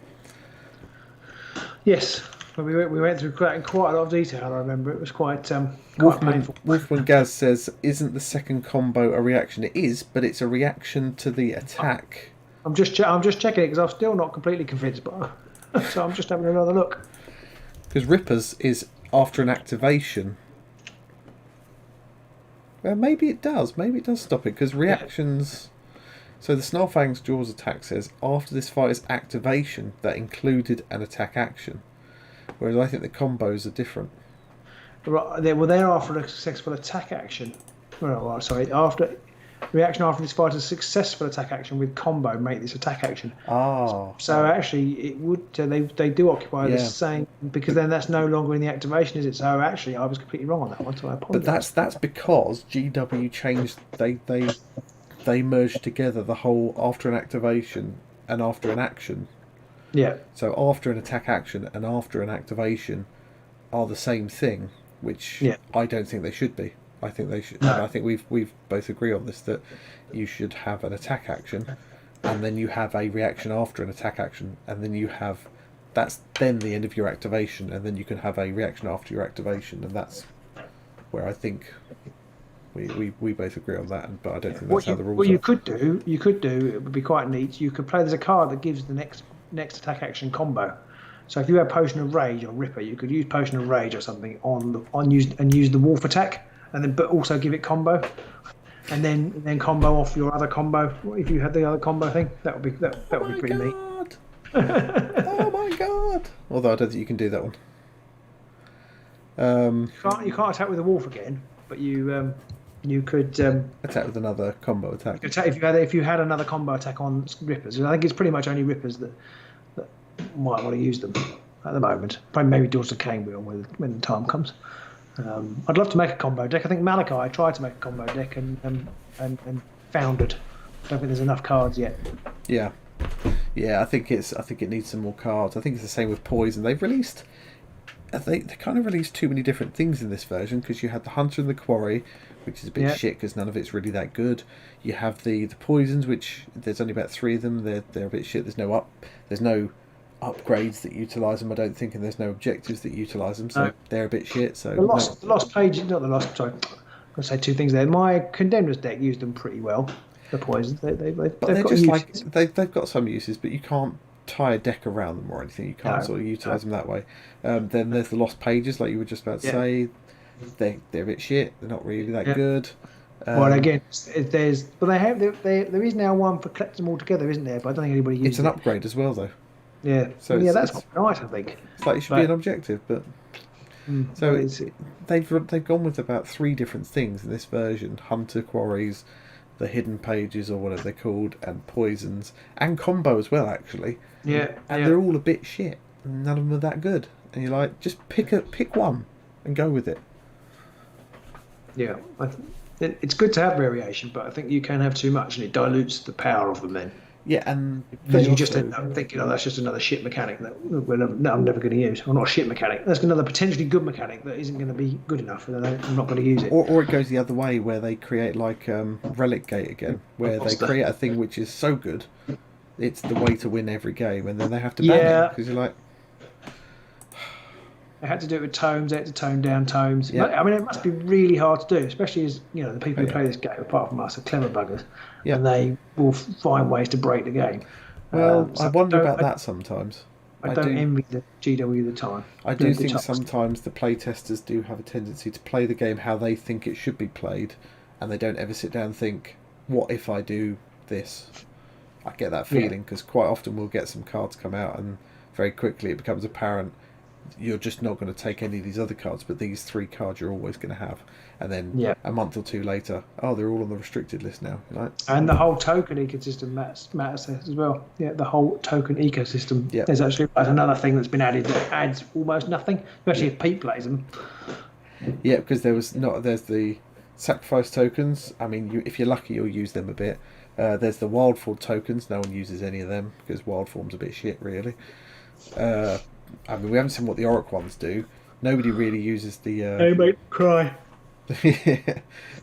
Yes, we went through that in quite a lot of detail. I remember it was quite painful. Wolfman Gaz says, "Isn't the second combo a reaction?" It is, but it's a reaction to the attack. I'm just checking it because I'm still not completely convinced, but so I'm just having another look. Because Rippers is after an activation. Well, maybe it does. Maybe it does stop it, because reactions... So the Snarlfang's Jaws attack says, after this fighter's activation, that included an attack action. Whereas I think the combos are different. Well, they're after a successful attack action. Well, sorry, reaction after this fighter's successful attack action with combo, make this attack action. So actually it would they do occupy the same, because then that's no longer in the activation, is it? So actually I was completely wrong on that one, so I apologise. But that's because GW changed, they merged together the whole after an activation and after an action. Yeah. So after an attack action and after an activation are the same thing, which I don't think they should be. I think they should. No. I think we've both agree on this, that you should have an attack action, and then you have a reaction after an attack action, and then that's then the end of your activation, and then you can have a reaction after your activation, and that's where I think we both agree on that. But I don't think that's how the rules are. What you could do, it would be quite neat. You could play. There's a card that gives the next attack action combo. So if you had Potion of Rage on Ripper, you could use Potion of Rage or something use the Wolf attack, and then but also give it combo, and then combo off your other combo if you had the other combo thing. That would be pretty neat. Oh my god! Although I don't think you can do that one. You can't attack with the Wolf again, but you could attack with another combo attack. If you had another combo attack on Rippers. I think it's pretty much only Rippers that might want to use them at the moment. Probably maybe Daughters of Cain will when the time comes. I'd love to make a combo deck. I think Malachi tried to make a combo deck and foundered. I don't think there's enough cards yet. Yeah, I think it needs some more cards. I think it's the same with Poison. They kind of released too many different things in this version, because you had the Hunter and the Quarry, which is a bit shit because none of it's really that good. You have the Poisons, which there's only about 3 of them. They're a bit shit. There's no upgrades that utilise them, I don't think, and there's no objectives that utilise them, so they're a bit shit. So the lost page, not the lost. Sorry, I'm going to say 2 things there. My Condemners deck used them pretty well. The Poisons, they've got some uses, but you can't tie a deck around them or anything. You can't sort of utilise them that way. Then there's the lost pages, like you were just about to say. They're a bit shit. They're not really that good. Well, again, there is now one for collect them all together, isn't there? But I don't think anybody uses it. It's an upgrade as well, though. Yeah. So that's quite nice, I think. It's like it should be an objective, but they've gone with about 3 different things in this version: Hunter, Quarries, the Hidden Pages, or whatever they're called, and Poisons, and combo as well, actually. Yeah. And they're all a bit shit. None of them are that good. And you're like, just pick one and go with it. Yeah, it's good to have variation, but I think you can have too much, and it dilutes the power of them then. Yeah, and because you just end up thinking, that's just another shit mechanic that I'm never going to use. Or not a shit mechanic. That's another potentially good mechanic that isn't going to be good enough, and I'm not going to use it. Or it goes the other way, where they create like Relic Gate again, where they create a thing which is so good, it's the way to win every game, and then they have to ban it because you're like. They had to do it with tomes. They had to tone down tomes. Yeah. I mean, it must be really hard to do, especially as the people who play this game, apart from us, are clever buggers, and they will find ways to break the game. Well, I wonder about that sometimes. I don't envy the GW the time. I do think sometimes the playtesters do have a tendency to play the game how they think it should be played, and they don't ever sit down and think, "What if I do this?" I get that feeling because quite often we'll get some cards come out, and very quickly it becomes apparent. You're just not going to take any of these other cards, but these 3 cards you're always going to have. And then a month or 2 later, they're all on the restricted list now. Right? And the whole token ecosystem matters as well. Yeah, the whole token ecosystem. Yeah. There's actually another thing that's been added that adds almost nothing, especially if Pete plays them. Yeah, because there's the sacrifice tokens. I mean, if you're lucky, you'll use them a bit. There's the wild form tokens. No one uses any of them because wild form's a bit shit, really. I mean, we haven't seen what the Rawk ones do. Nobody really uses the. They make me cry.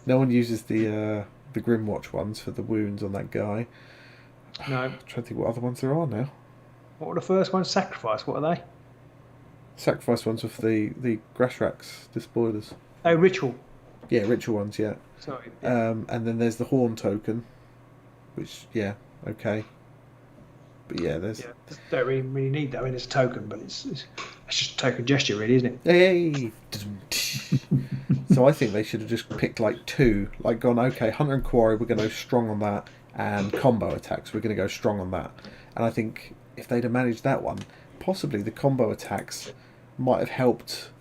No one uses the Grimwatch ones for the wounds on that guy. No. I'm trying to think what other ones there are now. What were the first ones? Sacrifice. What are they? Sacrifice ones with the Grashrax despoilers. Oh, ritual. Yeah, ritual ones. Yeah. Sorry. And then there's the Horn token, which okay. But there's. Yeah, don't really need that. I mean, it's a token, but it's just a token gesture, really, isn't it? Hey! So I think they should have just picked like 2, like gone, okay, Hunter and Quarry, we're going to go strong on that, and combo attacks, we're going to go strong on that. And I think if they'd have managed that one, possibly the combo attacks might have helped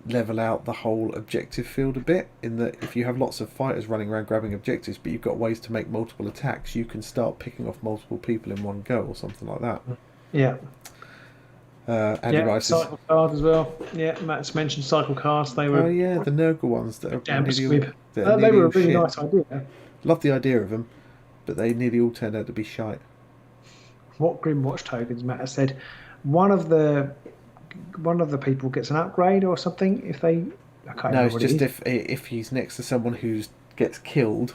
level out the whole objective field a bit, in that if you have lots of fighters running around grabbing objectives but you've got ways to make multiple attacks, you can start picking off multiple people in one go or something like that. Cycle cards as well. Matt's mentioned cycle cards. They were the Nurgle ones that are they were a really nice idea. Love the idea of them, but they nearly all turned out to be shite. What Grimwatch tokens? Matt has said one of the people gets an upgrade or something if they. It's just if he's next to someone who gets killed,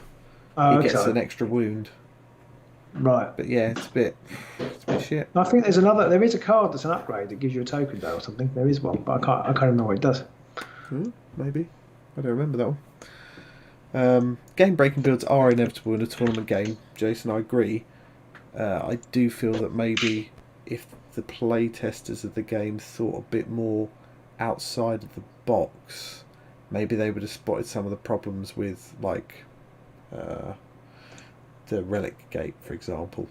he gets an extra wound. Right. But it's a bit shit. I think there is a card that's an upgrade that gives you a token though or something. There is one, but I can't remember what it does. Maybe. I don't remember that one. Game breaking builds are inevitable in a tournament game, Jason, I agree. I do feel that maybe if the play testers of the game thought a bit more outside of the box, maybe they would have spotted some of the problems with, like, the relic gate, for example.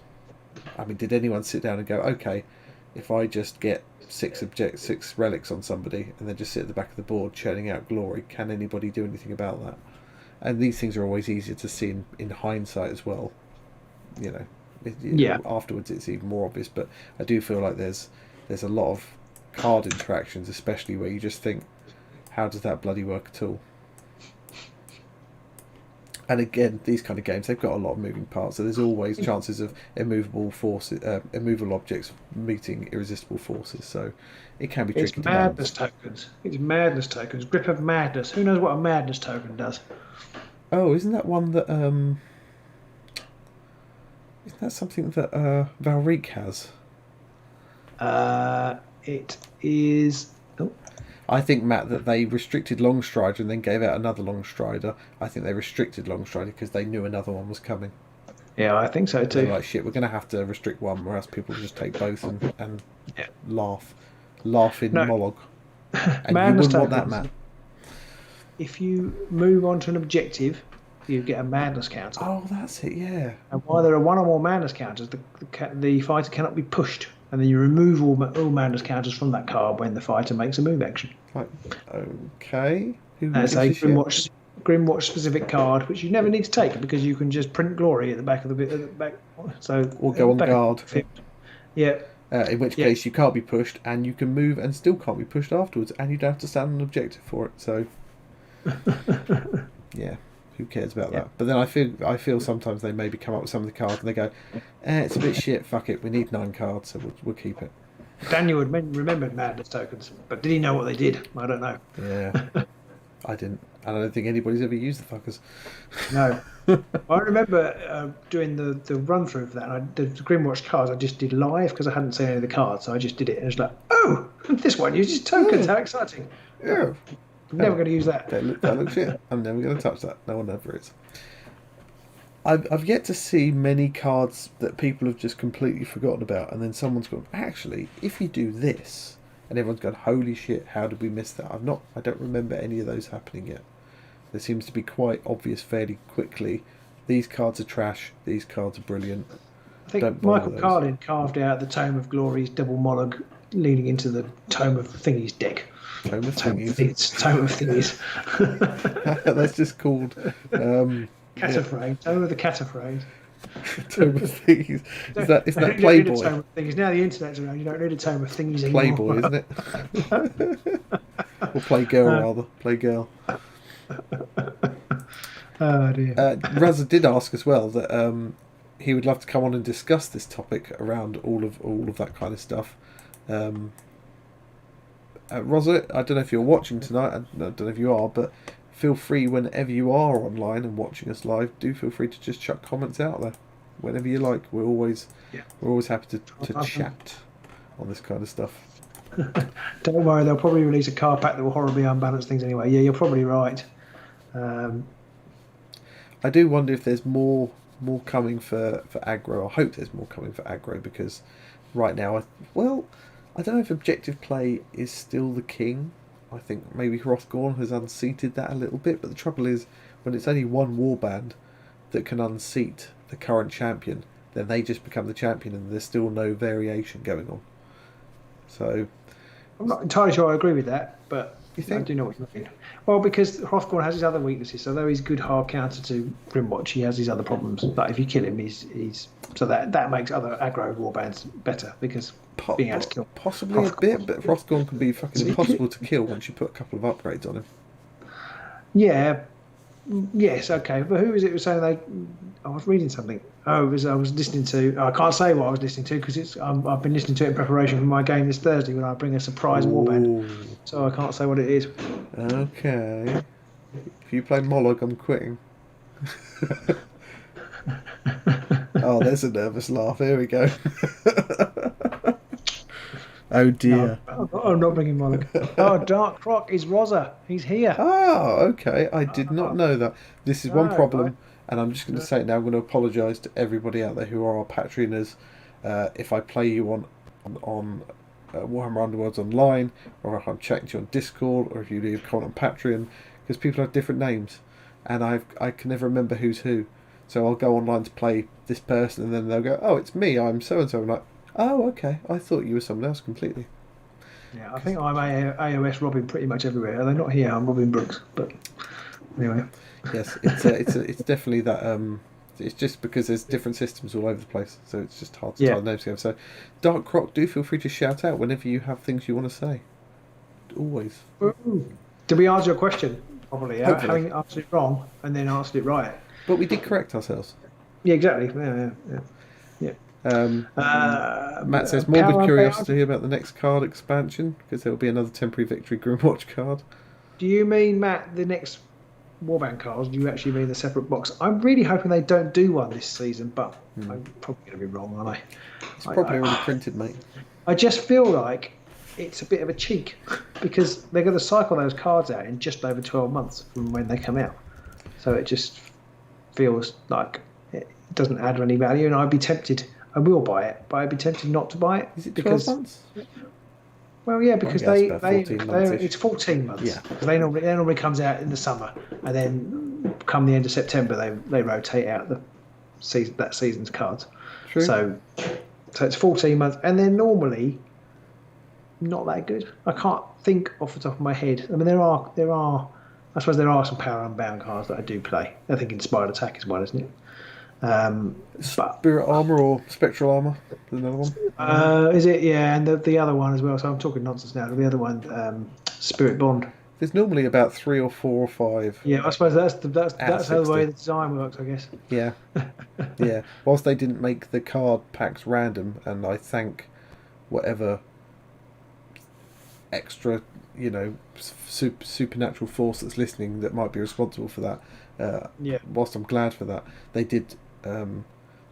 I mean, did anyone sit down and go, okay, if I just get six relics on somebody and then just sit at the back of the board churning out glory, can anybody do anything about that? And these things are always easier to see in hindsight as well. You know, afterwards it's even more obvious. But I do feel like there's a lot of card interactions, especially where you just think, how does that bloody work at all? And again, these kind of games, they've got a lot of moving parts, so there's always chances of immovable objects meeting irresistible forces. So it can be tricky. It's madness tokens. It's madness tokens. Grip of madness. Who knows what a madness token does? Oh, isn't that one that isn't that something that Valric has? It is. Oh. I think, Matt, that they restricted Longstrider and then gave out another Longstrider. I think they restricted Longstrider because they knew another one was coming. Yeah, I think so too. They're like, shit, we're going to have to restrict one, or else people will just take both and laugh in Mollog. And you wouldn't want that, Matt. If you move on to an objective, you get a madness counter. Oh, that's it, yeah. And while there are one or more madness counters, the fighter cannot be pushed. And then you remove all madness counters from that card when the fighter makes a move action. Like, okay. That's a Grimwatch specific card, which you never need to take because you can just print glory at the back of the back. So or go on guard. Yeah. In which case you can't be pushed, and you can move and still can't be pushed afterwards, and you don't have to stand on an objective for it. So yeah. Who cares about that? But then I feel sometimes they maybe come up with some of the cards and they go, it's a bit shit, fuck it, we need 9 cards, so we'll keep it. Daniel remembered madness tokens, but did he know what they did? I don't know. Yeah, I didn't. And I don't think anybody's ever used the fuckers. No. I remember doing the run through for that. The Grimwatch cards I just did live because I hadn't seen any of the cards, so I just did it and it was like, oh, this one uses tokens, how exciting. Yeah. I'm never going to use that. That looks shit. I'm never going to touch that. No one ever is. I've yet to see many cards that people have just completely forgotten about, and then someone's gone, actually, if you do this, and everyone's gone, holy shit, how did we miss that? I don't remember any of those happening yet. There seems to be quite obvious fairly quickly. These cards are trash. These cards are brilliant. I think Michael Carlin carved out the Tome of Glory's double Mollog leading into the Tome of Thingies deck. Tome of Thingies. Tome of Thingies. That's just called... Cataphrase. Tome of the Cataphrase. Tome of Thingies. Isn't that Playboy? Tome of Thingies. Now the internet's around, you don't need a Tome of Thingies anymore. Playboy, isn't it? Or Playgirl, rather. Playgirl. Oh dear. Razza did ask as well that he would love to come on and discuss this topic around all of that kind of stuff. Rosa, I don't know if you're watching tonight. I don't know if you are, but feel free whenever you are online and watching us live. Do feel free to just chuck comments out there whenever you like. We're always happy to chat on this kind of stuff. Don't worry, they'll probably release a card pack that will horribly unbalance things anyway. Yeah, you're probably right. I do wonder if there's more coming for aggro. I hope there's more coming for aggro because right now, I don't know if objective play is still the king. I think maybe Hrothgorn has unseated that a little bit, but the trouble is when it's only one warband that can unseat the current champion, then they just become the champion and there's still no variation going on. So I'm not entirely sure I agree with that, but you think? I do know what you mean. Well, because Hrothgorn has his other weaknesses, so though he's good hard counter to Grimwatch, he has his other problems. But if you kill him, he's so that makes other aggro warbands better because being able to kill possibly Hrothgorn. A bit, but Hrothgorn can be fucking impossible to kill once you put a couple of upgrades on him. Yeah. Yes, okay. But who was it who was saying I was reading something. I was listening to... I can't say what I was listening to because I've been listening to it in preparation for my game this Thursday when I bring a surprise warband. So I can't say what it is. Okay. If you play Mollog, I'm quitting. Oh, there's a nervous laugh. Here we go. Oh dear. No, I'm not bringing Mollog. Oh, Dark Rawk is Rosa. He's here. Oh, okay. I did not know that. This is one problem, and I'm just going to say it now. I'm going to apologise to everybody out there who are our Patreoners. If I play you on on Warhammer Underworlds online, or if I'm chatting to you on Discord, or if you leave a comment on Patreon, because people have different names, and I can never remember who's who. So I'll go online to play this person, and then they'll go, "Oh, it's me. I'm so and so." I'm like, "Oh, okay. I thought you were someone else completely." Yeah, I think I'm AOS Robin pretty much everywhere. They're not here. I'm Robin Brooks, but anyway. Yes, it's definitely that. It's just because there's different systems all over the place, so it's just hard to tie the names together. So, Dark Croc, do feel free to shout out whenever you have things you want to say. Always. Ooh. Did we answer your question properly? Hopefully. Having answered it wrong and then answered it right. But we did correct ourselves. Yeah, exactly. Yeah. Matt says, morbid curiosity about the next card expansion, because there will be another temporary victory Grimwatch card. Do you mean, Matt, the next Warband cards? Do you actually mean the separate box? I'm really hoping they don't do one this season, but I'm probably going to be wrong, aren't I? It's probably already printed, mate. I just feel like it's a bit of a cheek because they're going to cycle those cards out in just over 12 months from when they come out. So it just feels like it doesn't add any value, and I'd be tempted. I will buy it, but I'd be tempted not to buy it. Is it 12 months? Well, yeah, because it's 14 months. Yeah, because they normally comes out in the summer, and then come the end of September, they rotate out that season's cards. True. So it's 14 months, and they're normally not that good. I can't think off the top of my head. I mean, there are. I suppose there are some Power Unbound cards that I do play. I think Inspired Attack is one, isn't it? Spirit Armour or Spectral Armour is another one. Is it? Yeah, and the other one as well. So I'm talking nonsense now. The other one, Spirit Bond. There's normally about 3 or 4 or 5. Yeah, I suppose that's how the way the design works, I guess. Yeah, yeah. Whilst they didn't make the card packs random, and I thank whatever extra, supernatural force that's listening that might be responsible for that. Whilst I'm glad for that, they did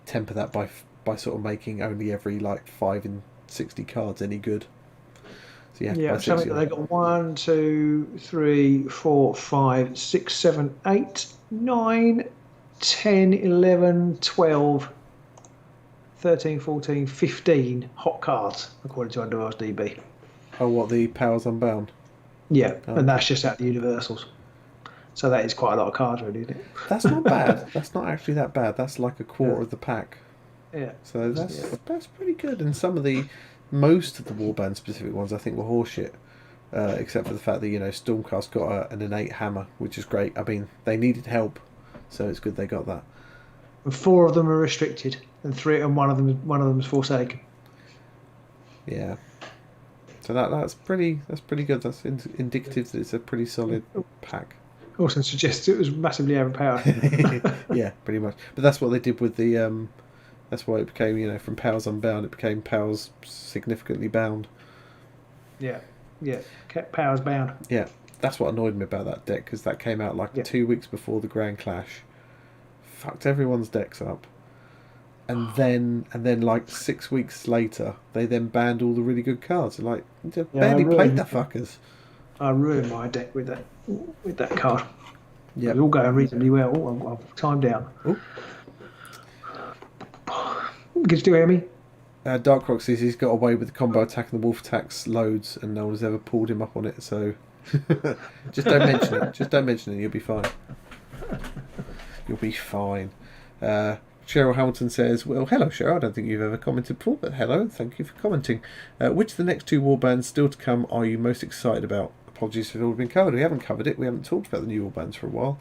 temper that by sort of making only every 5 in 60 cards any good. So something they got 1, 2, 3, 4, 5, 6, 7, 8, 9, 10, 11, 12, 13, 14, 15 hot cards according to Underworld's DB. Oh, what, the Powers Unbound? Yeah, and that's just at the Universals. So that is quite a lot of cards, really, isn't it? That's not bad. That's not actually that bad. That's like a quarter of the pack. Yeah. So that's pretty good. And most of the Warband specific ones I think were horseshit. Except for the fact that, Stormcast got an innate hammer, which is great. I mean, they needed help, so it's good they got that. And 4 of them are restricted, and one of them is Forsaken. Yeah. So that's pretty good. That's indicative that it's a pretty solid pack. Also suggests it was massively overpowered. Yeah, pretty much. But that's what they did with the. That's why it became, from Powers Unbound, it became Powers Significantly Bound. Yeah. Powers Bound. Yeah, that's what annoyed me about that deck, because that came out 2 weeks before the Grand Clash. Fucked everyone's decks up. And then 6 weeks later, they then banned all the really good cards. They barely played the fuckers. I ruined my deck with that card. Yeah, it was all going reasonably well. Oh, I've timed out. Ooh. Can you still hear me? Dark Rock says he's got away with the combo attack and the wolf attacks loads, and no one's ever pulled him up on it. So just don't mention it. Just don't mention it. You'll be fine. You'll be fine. Cheryl Hamilton says, well, hello, Cheryl. I don't think you've ever commented before, but hello, and thank you for commenting. Which of the next 2 warbands still to come are you most excited about? Apologies if it's all been covered. We haven't covered it. We haven't talked about the new warbands for a while.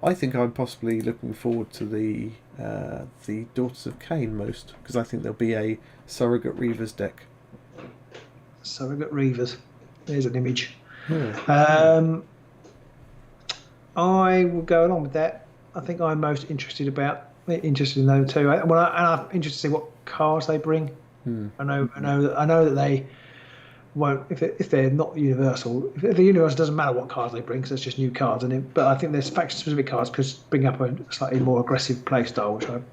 I think I'm possibly looking forward to the Daughters of Cain most, because I think there'll be a Surrogate Reavers deck. Surrogate Reavers. There's an image. Yeah. I will go along with that. I think I'm most interested in those two. I'm interested to see what cars they bring. I know that they won't, if they're not universal. If the universal, doesn't matter what cards they bring, because it's just new cards. But I think there's faction specific cards because bring up a slightly more aggressive play style, which I'm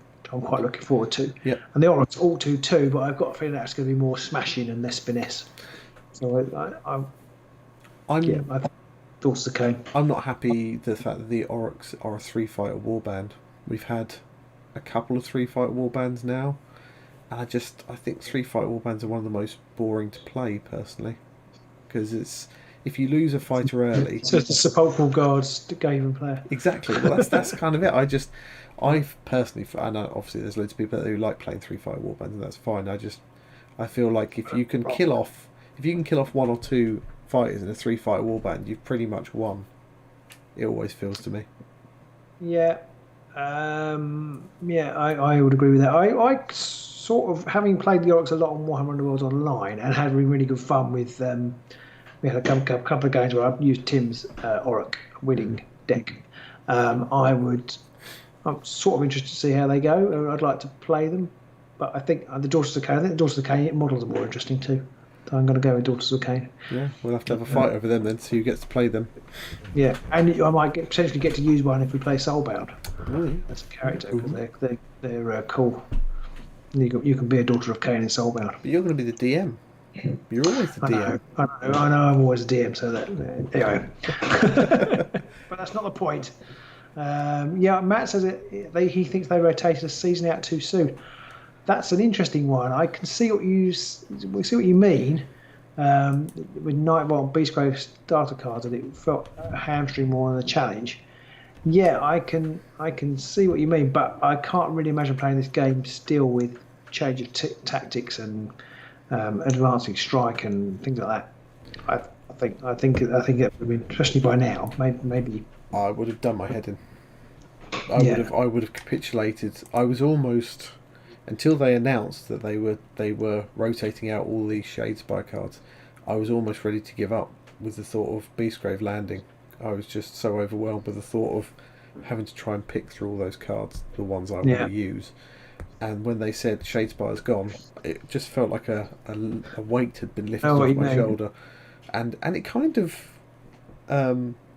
quite looking forward to. Yeah. And the Oryx all too, but I've got a feeling that's going to be more smashing and less finesse. So I think Daughters of Cain. I'm not happy the fact that the Oryx are a 3-fighter warband. We've had a couple of 3-fighter warbands now, And I think Street Fighter Warbands are one of the most boring to play personally, because if you lose a fighter early, So it's the sepulchral guards game player. exactly. Well, that's kind of it. I personally, I know obviously there's loads of people who like playing Street Fighter Warbands, and that's fine. I feel like if you can kill off one or two fighters in a Street Fighter Warband, you've pretty much won. It always feels to me. Yeah, I would agree with that. I sort of, having played the Oryx a lot on Warhammer Underworlds online and had really good fun with. We had a couple of games where I've used Tim's Oryx winning deck. I'm sort of interested to see how they go. I'd like to play them, but I think the Daughters of Cain. I think the Daughters of Cain models are more interesting too. So I'm going to go with Daughters of Cain. Yeah, we'll have to have a fight over them then, so who gets to play them. Yeah, and I might potentially get to use one if we play Soulbound. Really? That's a character because they're cool. You can be a Daughter of Cain in Soulbound. But you're going to be the DM. You're always the DM. I know. I'm always a DM, so that anyway. But that's not the point. Matt says he thinks they rotated a season out too soon. That's an interesting one. I can see what you mean with Nightbolt and Beastgrave starter cards, and it felt a hamstring more than a challenge. Yeah, I can see what you mean, but I can't really imagine playing this game still with change of tactics and advancing strike and things like that. I think it would be, especially by now, maybe. I would have done my head in. I would have capitulated. I was almost, until they announced that they were rotating out all these Shadespire cards, I was almost ready to give up with the thought of Beastgrave landing. I was just so overwhelmed with the thought of having to try and pick through all those cards, the ones I want to use. And when they said Shadespire's gone, it just felt like a weight had been lifted off my shoulder, and it kind of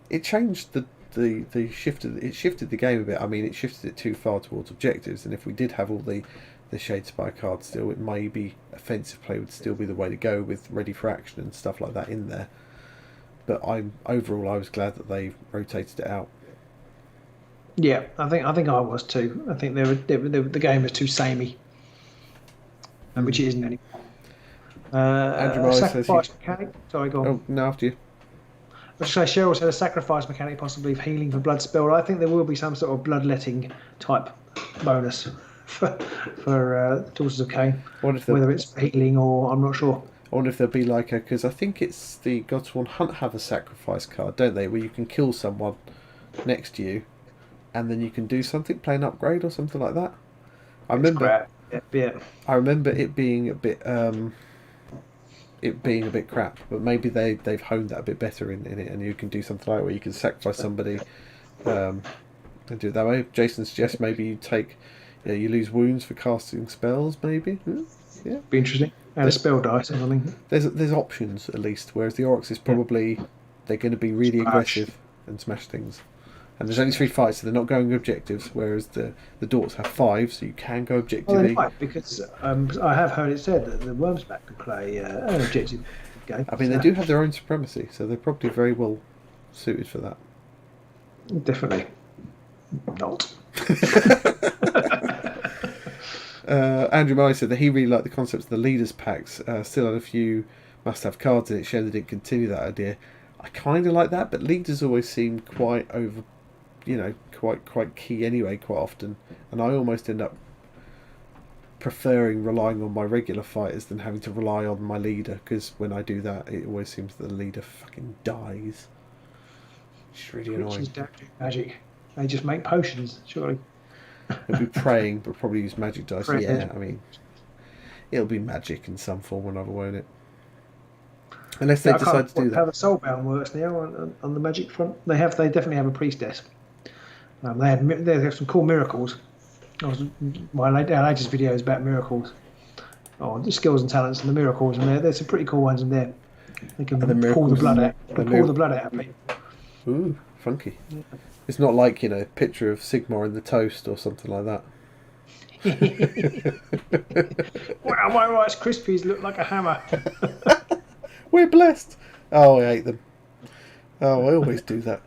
it changed it shifted the game a bit. I mean, it shifted it too far towards objectives, and if we did have all the Shadespire cards still, it may be offensive play would still be the way to go with ready for action and stuff like that in there. But I was glad that they rotated it out. Yeah, I think I was too. I think the game was too samey, which it isn't anymore. Andrew sacrifice mechanic. Sorry, go on. Oh, no, after you. I was going to say, Cheryl said a sacrifice mechanic, possibly of healing for blood spill. I think there will be some sort of bloodletting type bonus for Daughters of Cain. Whether it's healing or I'm not sure. I wonder if there'll be like because I think it's the Gods One Hunt have a sacrifice card, don't they? Where you can kill someone next to you, and then you can do something, play an upgrade or something like that. I remember it being a bit crap, but maybe they've honed that a bit better in it, and you can do something like where you can sacrifice somebody and do it that way. Jason suggests maybe you take you lose wounds for casting spells, maybe. Yeah, be interesting. And a spell dice or something. There's options at least, whereas the Oryx is probably they're going to be really aggressive and smash things. And there's only 3 fights, so they're not going objectives, whereas the Daughters have 5, so you can go objective. Well, they might, because I have heard it said that the Wormsback can play an objective game. I mean, they do have their own supremacy, so they're probably very well suited for that. Definitely not. Andrew Murray said that he really liked the concept of the leaders packs. Still had a few must-have cards in it. Shame they didn't continue that idea. I kind of like that, but leaders always seem quite over, quite key anyway, quite often. And I almost end up preferring relying on my regular fighters than having to rely on my leader, because when I do that, it always seems that the leader fucking dies. It's really annoying. Don't do magic. They just make potions, surely. It'll be praying, but probably use magic dice. Yeah, I mean, it'll be magic in some form or another, won't it? Unless they decide to do that. How the Soulbound works now on the magic front. They definitely have a priestess. They have some cool miracles. Our latest video is about miracles. The skills and talents and the miracles, and there's some pretty cool ones in there. They can pull the blood out. Pull the blood out of people. Ooh, funky. Yeah. It's not like, a picture of Sigmar in the toast or something like that. Wow, my Rice Krispies look like a hammer. We're blessed. Oh, I hate them. Oh, I always do that.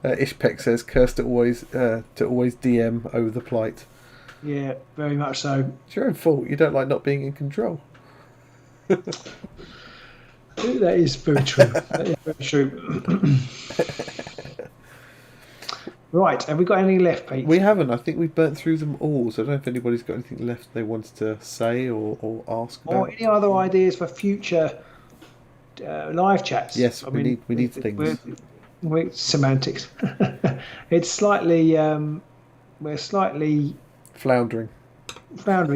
Ishpek says, cursed to always DM over the plight. Yeah, very much so. It's your own fault. You don't like not being in control. That is very true. That is very true. Right, have we got any left, Pete? We haven't. I think we've burnt through them all. So I don't know if anybody's got anything left they wanted to say or ask about. Or any other ideas for future live chats? Yes, we need things. We're semantics. It's slightly we're slightly Floundering.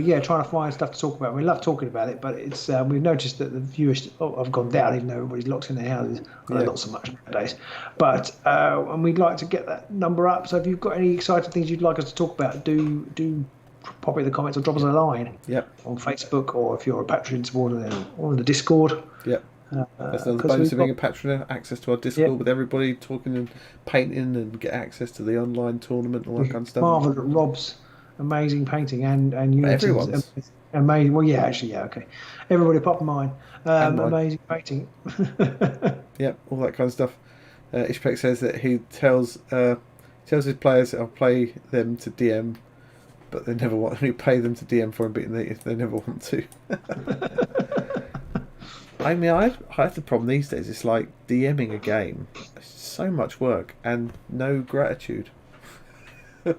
yeah, trying to find stuff to talk about. We love talking about it, but it's we've noticed that the viewers have gone down, even though everybody's locked in their houses. Not so much nowadays, but and we'd like to get that number up. So if you've got any exciting things you'd like us to talk about, do pop it in the comments or drop us a line. Yep. On Facebook, or if you're a Patreon supporter, then on the Discord. Yep. That's another bonus of being a Patreon, access to our Discord with everybody talking and painting, and get access to the online tournament and all that kind of stuff. Marvel at Rob's amazing painting and everyone's amazing. Well, yeah, actually, yeah, okay. Everybody apart from mine. Amazing painting. Yep, all that kind of stuff. Ishpek says that he tells his players that I'll play them to DM, but they never want to pay them to DM for him, but they never want to. I mean, I have the problem these days. It's like DMing a game. It's so much work and no gratitude. You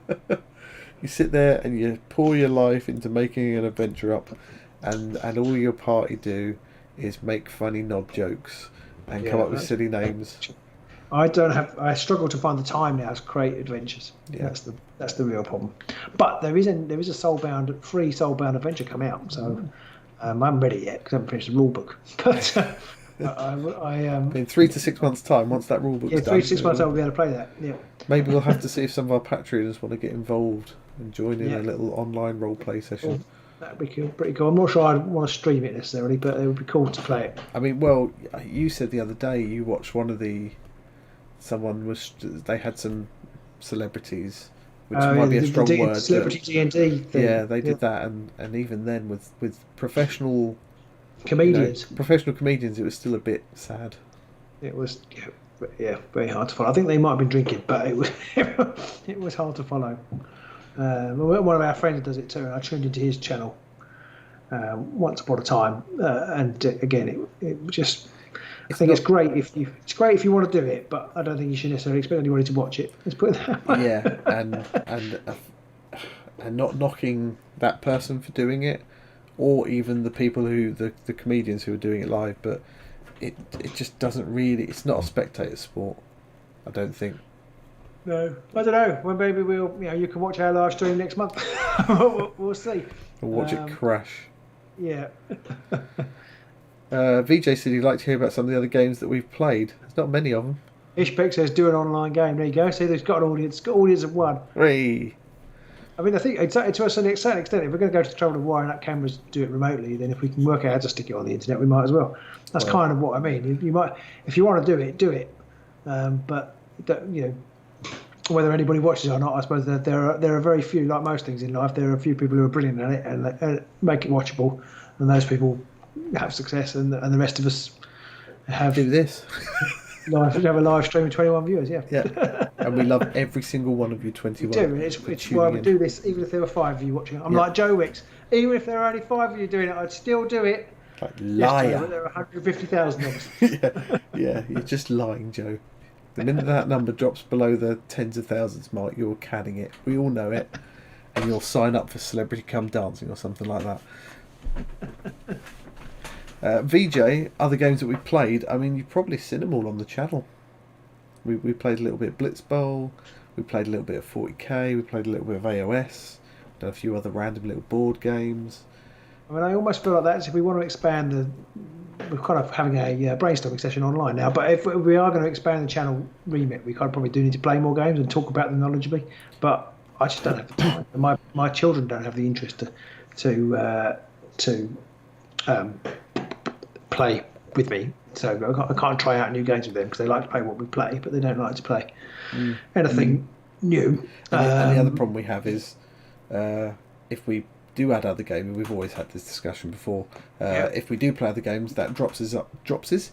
sit there and you pour your life into making an adventure up, and all your party do is make funny knob jokes and come up with silly names. I struggle to find the time now to create adventures. Yeah. That's the real problem. But there is a free soulbound adventure come out, so I haven't read it yet because I haven't finished the rule book. But in 3 to 6 months' time, once that rule book's done, 3 to 6 months, I'll be able to play that. Yeah. Maybe we'll have to see if some of our Patreons want to get involved and join in a little online roleplay session. That'd be cool, pretty cool. I'm not sure I'd want to stream it necessarily, but it would be cool to play it. I mean, well, you said the other day you watched they had some celebrities, which might be a strong word. Celebrity D&D thing. Yeah, they did that, and even then with professional comedians, professional comedians, it was still a bit sad. It was, very hard to follow. I think they might have been drinking, but it was it was hard to follow. One of our friends does it too, and I tuned into his channel once upon a time, and again, it just. I think it's great if you want to do it, but I don't think you should necessarily expect anybody to watch it. Let's put it that way. Yeah, and not knocking that person for doing it, or even the people the comedians who are doing it live, but it just doesn't really. It's not a spectator sport, I don't think. No, I don't know. Well, maybe you can watch our live stream next month. we'll see. Or watch it crash. Yeah. VJ said he'd like to hear about some of the other games that we've played. There's not many of them. Ishpek says do an online game. There you go. See, there's got an audience. Got audience of one. Hey. I mean, I think to a certain extent, if we're going to go to the trouble of wiring up cameras, do it remotely, then if we can work out how to stick it on the internet, we might as well. That's kind of what I mean. You might, if you want to do it. But whether anybody watches it or not, I suppose that there are very few, like most things in life, there are a few people who are brilliant at it and make it watchable, and those people have success, and the rest of us do this. have a live stream with 21 viewers. Yeah. And we love every single one of you 21. We do. It's why we do this, even if there were 5 of you watching. I'm like Joe Wicks. Even if there are only 5 of you doing it, I'd still do it. Like liar. Yes, there are 150,000 of us. yeah, you're just lying, Joe. The minute that number drops below the tens of thousands mark, you're canning it. We all know it. And you'll sign up for Celebrity Come Dancing or something like that. VJ, other games that we played, I mean, you've probably seen them all on the channel. We played a little bit of Blitz Bowl, we played a little bit of 40k, we played a little bit of AOS, done a few other random little board games. I mean, I almost feel like that if we want to expand we're kind of having a brainstorming session online now, but if we are going to expand the channel remit, we kind of probably do need to play more games and talk about them knowledgeably, but I just don't have the time. My children don't have the interest to play with me, so I can't try out new games with them because they like to play what we play, but they don't like to play anything new. And the other problem we have is if we do add other games, we've always had this discussion before. If we do play other games, that drops our content.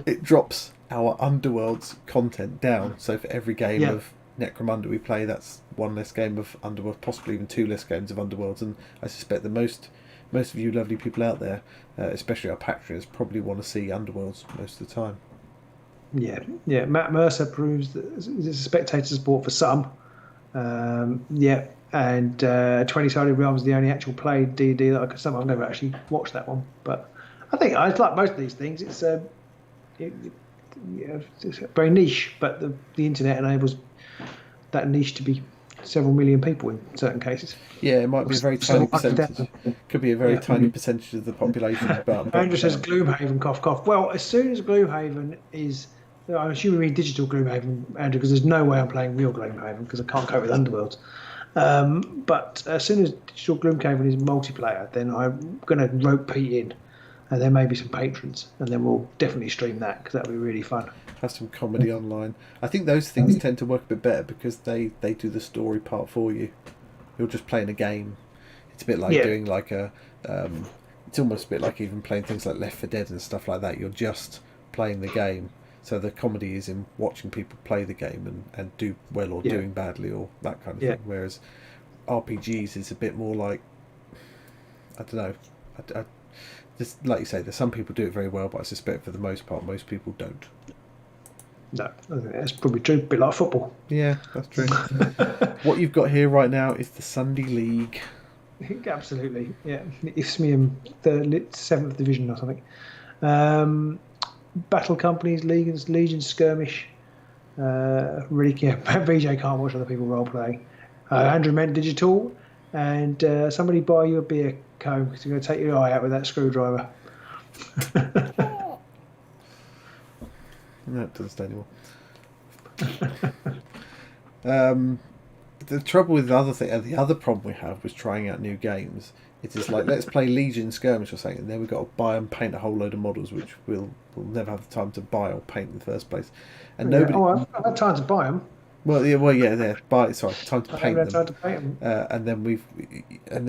It drops our Underworld's content down. So for every game Yeah. of Necromunda we play, that's one less game of Underworld, possibly even two less games of Underworlds. And I suspect that most of you lovely people out there, especially our patrons, probably want to see Underworlds most of the time. Yeah. Matt Mercer proves that it's a spectator sport for some. And 20-sided realms is the only actual play D&D that I could. I've never actually watched that one, but I think it's like most of these things. It's it's very niche, but the internet enables that niche to be several million people in certain cases. Yeah, it might be a very tiny percentage. Could be a very tiny percentage of the population. But Andrew says Gloomhaven, cough, cough. Well, as soon as Gloomhaven is, I'm assuming we mean digital Gloomhaven, Andrew, because there's no way I'm playing real Gloomhaven because I can't cope with Underworlds. But as soon as digital Gloomhaven is multiplayer, then I'm going to rope Pete in, and there may be some patrons, and then we'll definitely stream that because that'll be really fun. Have some comedy online. I think those things tend to work a bit better because they do the story part for you. You're just playing a game. It's a bit like doing like a. It's almost a bit like even playing things like Left 4 Dead and stuff like that. You're just playing the game. So the comedy is in watching people play the game and do well or doing badly or that kind of thing. Whereas RPGs is a bit more like, I don't know. Just like you say, there's some people do it very well, but I suspect for the most part, most people don't. No, I think that's probably true. A bit like football. Yeah, that's true. What you've got here right now is the Sunday League. Absolutely, yeah. Isthmian, the 7th division or something. Battle companies, Legion Skirmish. Really, VJ can't watch other people role playing. Andrew meant digital, and somebody buy you a beer comb because you're going to take your eye out with that screwdriver. No, it doesn't stay anymore. The trouble with the other problem we have with trying out new games, it is like, let's play Legion Skirmish or something, and then we've got to buy and paint a whole load of models, which we'll never have the time to buy or paint in the first place. And nobody. I've had time to buy them. Time to paint them. Time to paint them. And then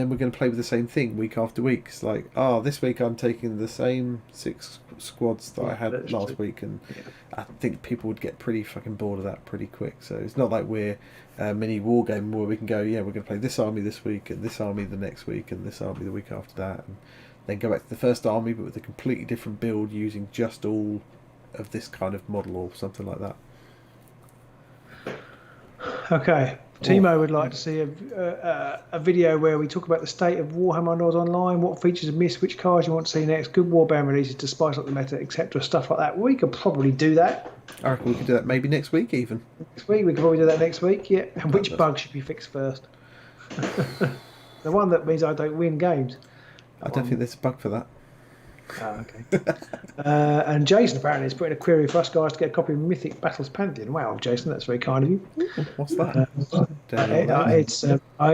we're going to play with the same thing week after week. It's like, this week I'm taking the same 6 squads that I had last week, and I think people would get pretty fucking bored of that pretty quick. So it's not like we're a mini war game where we can go, we're going to play this army this week and this army the next week and this army the week after that, and then go back to the first army but with a completely different build using just all of this kind of model or something like that. Okay. Timo would like to see a video where we talk about the state of Warhammer Underworlds Online, what features are missed, which cards you want to see next, good warband releases to spice up the meta, etc. Stuff like that. We could probably do that. I reckon we could do that maybe next week even. Next week? We could probably do that next week, yeah. And which bug should be fixed first? The one that means I don't win games. I don't think there's a bug for that. Oh, okay. And Jason apparently has put in a query for us guys to get a copy of Mythic Battles Pantheon. Wow, Jason, that's very kind of you. What's that?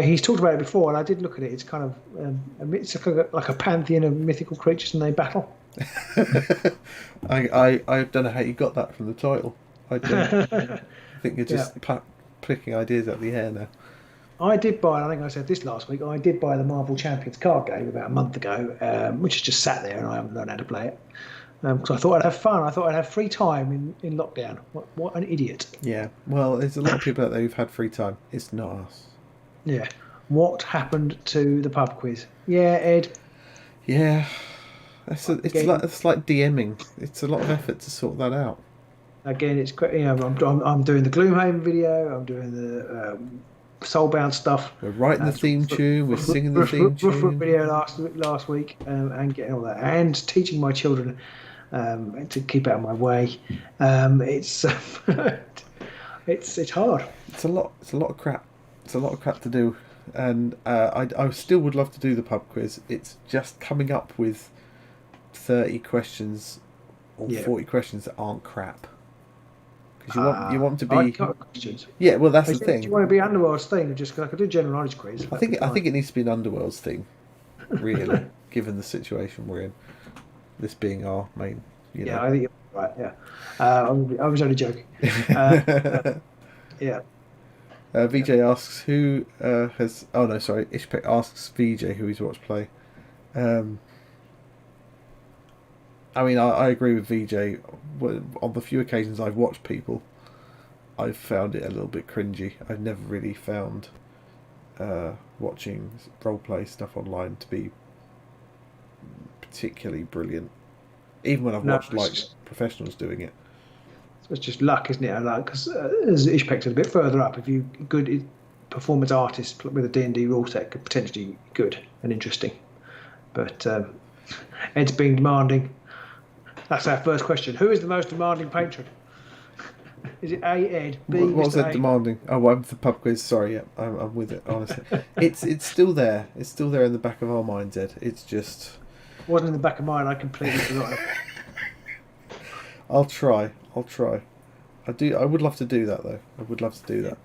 He's talked about it before, and I did look at it. It's kind of it's like a pantheon of mythical creatures, and they battle. I don't know how you got that from the title. I think you're just picking ideas out of the air now. I did buy, I think I said this last week, I did buy the Marvel Champions card game about a month ago, which has just sat there and I haven't learned how to play it. Because I thought I'd have fun. I thought I'd have free time in lockdown. What an idiot. Yeah, well, there's a lot of people out there who've had free time. It's not us. Yeah. What happened to the pub quiz? Yeah, Ed? Yeah. It's like DMing. It's a lot of effort to sort that out. Again, it's I'm doing the Gloomhaven video. I'm doing the Soulbound stuff. We're writing the theme tune. We're singing the theme tune. Video last week, and getting all that, and teaching my children to keep out of my way. It's it's hard. It's a lot of crap. It's a lot of crap to do, and I still would love to do the pub quiz. It's just coming up with 30 questions or 40 questions that aren't crap. Because you want to be. Questions. Yeah, well, that's the thing. Do you want to be Underworld's thing, or just I could do general knowledge quiz? I think it needs to be an Underworld's thing, really, given the situation we're in. This being our main, Yeah, I think you're right. Yeah, I was only joking. Yeah. VJ asks who has. Oh no, sorry. Ishpek asks VJ who he's watched play. I mean, I agree with VJ. On the few occasions I've watched people, I've found it a little bit cringy. I've never really found watching roleplay stuff online to be particularly brilliant. Even when I've watched like professionals doing it. It's just luck, isn't it? Like, because as Ishpek said, a bit further up, if you good performance artist with a D&D rule set could potentially be good and interesting. But Ed's being demanding. That's our first question. Who is the most demanding patron? Is it A, Ed, B, what was Mr. it demanding? Oh, I'm the pub quiz. Sorry, yeah, I'm with it. Honestly, it's still there. It's still there in the back of our minds, Ed. It's just wasn't in the back of mine. I completely forgot it. I'll try. I would love to do that though. I would love to do that.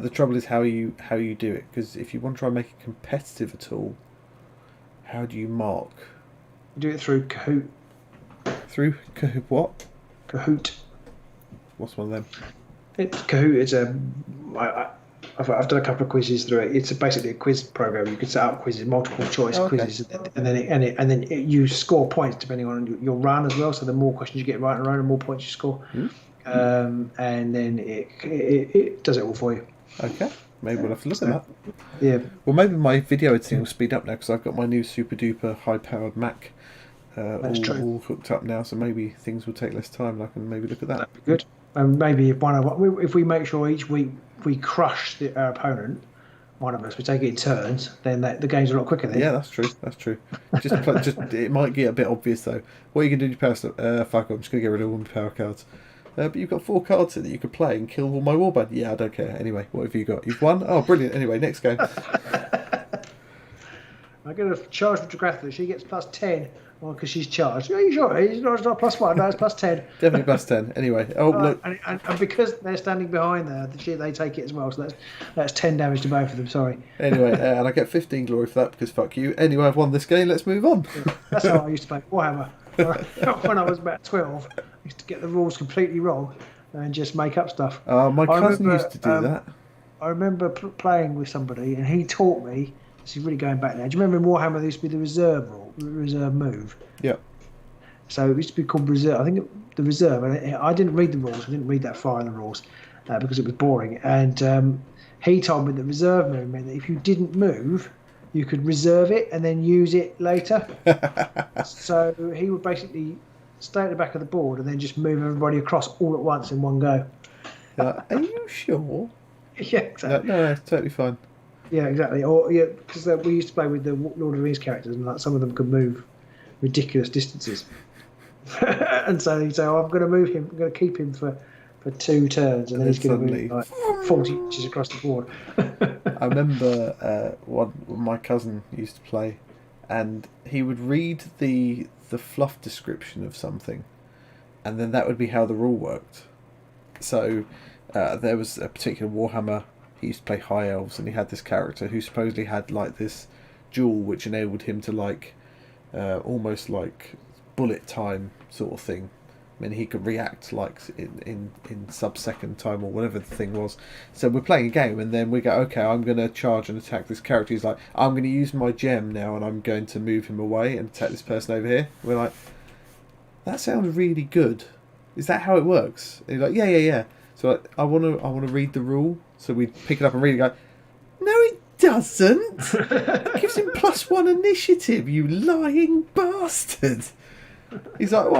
The trouble is how you do it, because if you want to try and make it competitive at all, how do you mark? You do it through Kahoot. Through Kahoot what? Kahoot. What's one of them? Kahoot is I've done a couple of quizzes through it. It's basically a quiz program. You can set up quizzes, multiple choice quizzes, and then you score points depending on your run as well. So the more questions you get right in a row, the more points you score. And then it does it all for you. Okay, maybe we'll have to look at that. Yeah. Well, maybe my video editing will speed up now because I've got my new super duper high powered Mac all hooked up now. So maybe things will take less time, and I can maybe look at that. That'd be good. And maybe if we make sure each week we crush our opponent, one of us, we take it in turns, then the game's a lot quicker then. Yeah, that's true. Just it might get a bit obvious though. What are you going to do with your power? Fuck, I'm just going to get rid of all my power cards. But you've got 4 cards that you could play and kill all my warband. Yeah, I don't care. Anyway, what have you got? You've won? Oh, brilliant. Anyway, next game. I get a charge with Dragatha. She gets plus 10 because she's charged. Are you sure? It's not plus 1. No, it's plus 10. Definitely plus 10. Anyway. Oh, look. And because they're standing behind there, they take it as well. So that's 10 damage to both of them. Sorry. Anyway, and I get 15 glory for that because fuck you. Anyway, I've won this game. Let's move on. Yeah, that's how I used to play Warhammer. When I was about 12, I used to get the rules completely wrong and just make up stuff. My cousin used to do that. I remember playing with somebody and he taught me. This is really going back now. Do you remember in Warhammer there used to be the reserve rule, the reserve move? Yeah. So it used to be called reserve. I think the reserve. And I didn't read the rules. I didn't read that far in the rules because it was boring. And he told me that reserve move meant that if you didn't move, you could reserve it and then use it later. So he would basically stay at the back of the board and then just move everybody across all at once in one go. Are you sure? Yeah, exactly. No, it's totally fine. Yeah, exactly. Or because we used to play with the Lord of the Rings characters, and like some of them could move ridiculous distances. And so he'd say, "Oh, I'm going to move him. I'm going to keep him for 2 turns, and then he's going to move like 40 inches across the board." I remember my cousin used to play, and he would read the fluff description of something, and then that would be how the rule worked. So there was a particular Warhammer. He used to play High Elves, and he had this character who supposedly had like this jewel which enabled him to like almost like bullet time sort of thing. I mean, he could react like in sub-second time or whatever the thing was. So we're playing a game, and then we go, okay, I'm going to charge and attack this character. He's like, I'm going to use my gem now, and I'm going to move him away and attack this person over here. We're like, that sounds really good. Is that how it works? And he's like, yeah. So like, I want to read the rule. So we pick it up and read it and go, no it doesn't. It gives him +1 initiative, you lying bastard. He's like,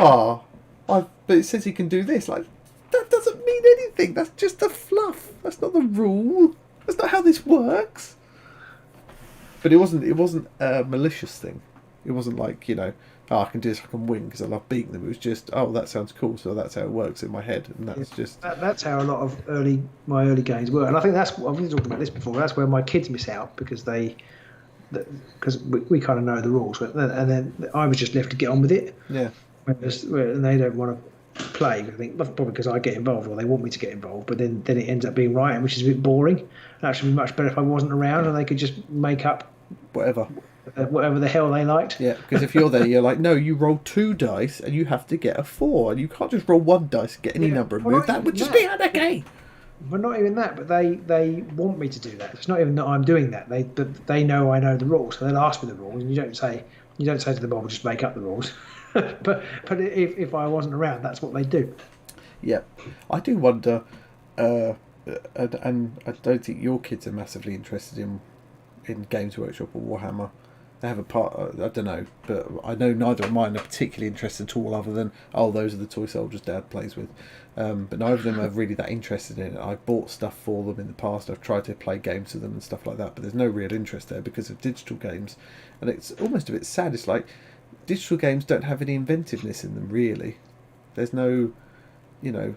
but it says he can do this. Like, that doesn't mean anything. That's just a fluff. That's not the rule. That's not how this works. But it wasn't a malicious thing. It wasn't like, I can do this, I can win because I love beating them. It was just, that sounds cool, so that's how it works in my head, and that's just that's how a lot of my early games were. And I think I've been talking about this before. That's where my kids miss out because we kind of know the rules, and then I was just left to get on with it. Yeah. And they don't want to play. I think probably because I get involved, or they want me to get involved. But then it ends up being right, which is a bit boring. It actually, be much better if I wasn't around and they could just make up whatever the hell they liked. Yeah, because if you're there, you're like, no, you roll 2 dice and you have to get a 4, and you can't just roll 1 dice and get any number of moves. That would just be anarchy. But not even that. But they want me to do that. It's not even that I'm doing that. They know I know the rules, so they'll ask me the rules, and you don't say to them, "Well, just make up the rules." but if I wasn't around, that's what they do. Yeah, I do wonder, uh, and I don't think your kids are massively interested in Games Workshop or Warhammer. They have a part, I don't know, but I know neither of mine are particularly interested at all, other than, oh, those are the toy soldiers Dad plays with. But neither of them are really that interested in it. I've bought stuff for them in the past. I've tried to play games with them and stuff like that, but there's no real interest there because of digital games. And it's almost a bit sad. It's like digital games don't have any inventiveness in them, really. There's no, you know.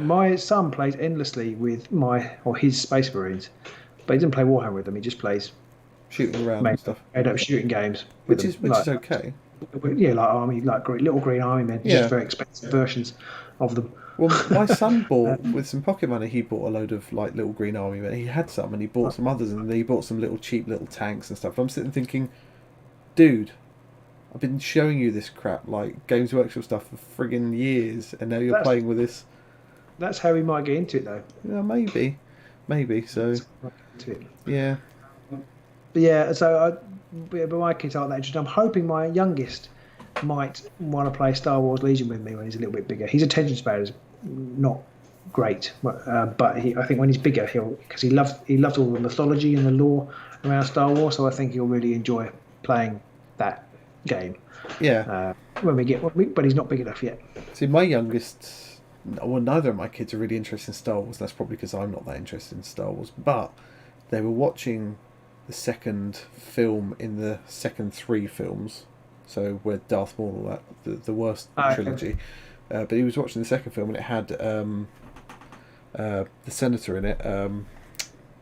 My son plays endlessly with his Space Marines, but he doesn't play Warhammer with them. He just plays Shooting around and stuff, made up shooting games, which is okay. Yeah, like little green army men, Yeah. just very expensive versions of them. Well, my son bought, with some pocket money, he bought a load of like little green army men. He had some, and he bought some others, and then he bought some little cheap little tanks and stuff. I'm sitting thinking, dude, I've been showing you this crap, like Games Workshop stuff, for friggin' years, and now you're playing with this. That's how he might get into it, though. Yeah, maybe. So, yeah. But yeah, so but my kids aren't that interested. I'm hoping my youngest might want to play Star Wars Legion with me when he's a little bit bigger. His attention span is not great, but I think when he's bigger, because he loves all the mythology and the lore around Star Wars. So I think he'll really enjoy playing that game. Yeah. But he's not big enough yet. See, my youngest, well, neither of my kids are really interested in Star Wars. That's probably because I'm not that interested in Star Wars. But they were watching the second film in the second 3 films, so where Darth Maul, all that, the worst trilogy. But he was watching the second film, and it had the senator in it,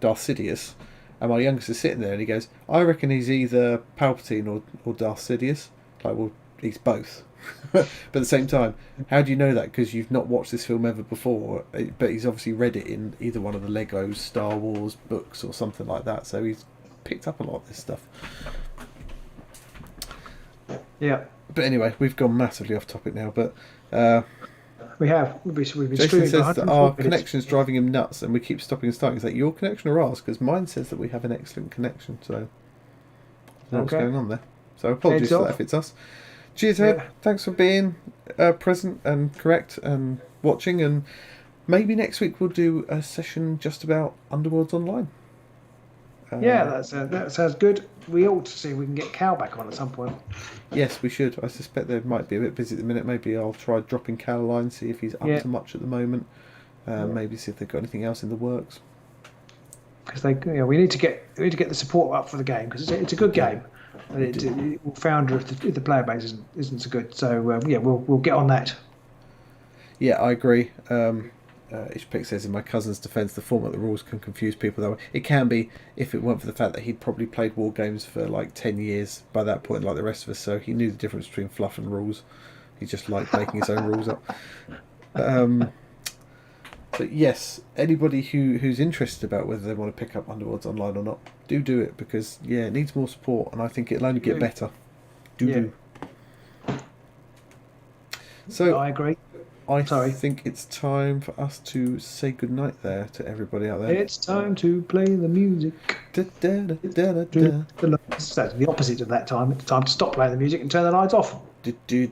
Darth Sidious. And my youngest is sitting there, and he goes, "I reckon he's either Palpatine or Darth Sidious." Like, well, he's both. But at the same time, how do you know that? Because you've not watched this film ever before. But he's obviously read it in either one of the Lego Star Wars books or something like that. So he's picked up a lot of this stuff. Yeah. But anyway, we've gone massively off topic now. But we have. We've been Jason says that our minutes. connection's driving him nuts, and we keep stopping and starting. Is that your connection or ours? Because mine says that we have an excellent connection. So I don't know what's going on there. So apologies for that if it's us. Cheers, Ed. Thanks for being present and correct and watching. And maybe next week we'll do a session just about Underworlds Online. That sounds good. We ought to see if we can get Cal back on at some point. Yes, we should. I suspect they might be a bit busy at the minute. Maybe I'll try dropping Cal a line, see if he's up to much at the moment. Maybe see if they've got anything else in the works. Because we need to get the support up for the game, because it's a good game. And the founder of the player base isn't so good. So we'll get on that. Yeah, I agree. Ishpik says, in my cousin's defence, the format of the rules can confuse people that way. It can be, if it weren't for the fact that he'd probably played war games for like 10 years by that point, like the rest of us, so he knew the difference between fluff and rules. He just liked making his own rules up. But yes, anybody who's interested about whether they want to pick up Underworlds Online or not, do it, because it needs more support, and I think it'll only get better. Do. So I agree. I think it's time for us to say goodnight there to everybody out there. It's time to play the music. That's the opposite of that time. It's time to stop playing the music and turn the lights off. And you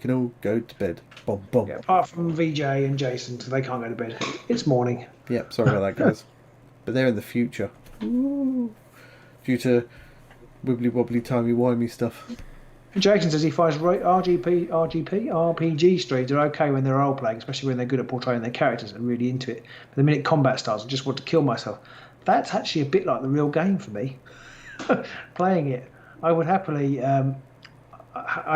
can all go to bed. Bom, bom. Yeah, apart from VJ and Jason, so they can't go to bed. It's morning. Yep, sorry about that, guys. But they're in the future. Ooh. Future wibbly wobbly timey wimey stuff. Jason says he finds RPG streams are okay when they're role playing, especially when they're good at portraying their characters and really into it. But the minute combat starts, I just want to kill myself. That's actually a bit like the real game for me. Playing it, I would happily. I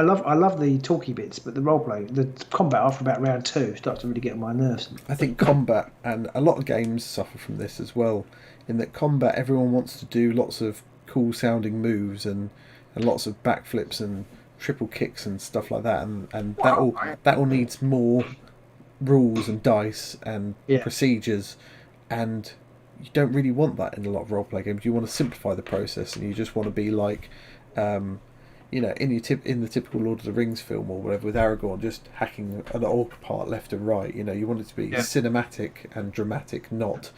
love the talky bits, but the role play, the combat after about round 2 starts to really get on my nerves. I think combat, and a lot of games suffer from this as well. In that combat, everyone wants to do lots of cool sounding moves and lots of backflips and triple kicks and stuff like that, and that all needs more rules and dice and procedures, and you don't really want that in a lot of roleplay games. You want to simplify the process, and you just want to be like, in the typical Lord of the Rings film or whatever, with Aragorn just hacking an orc apart left and right. You want it to be cinematic and dramatic, not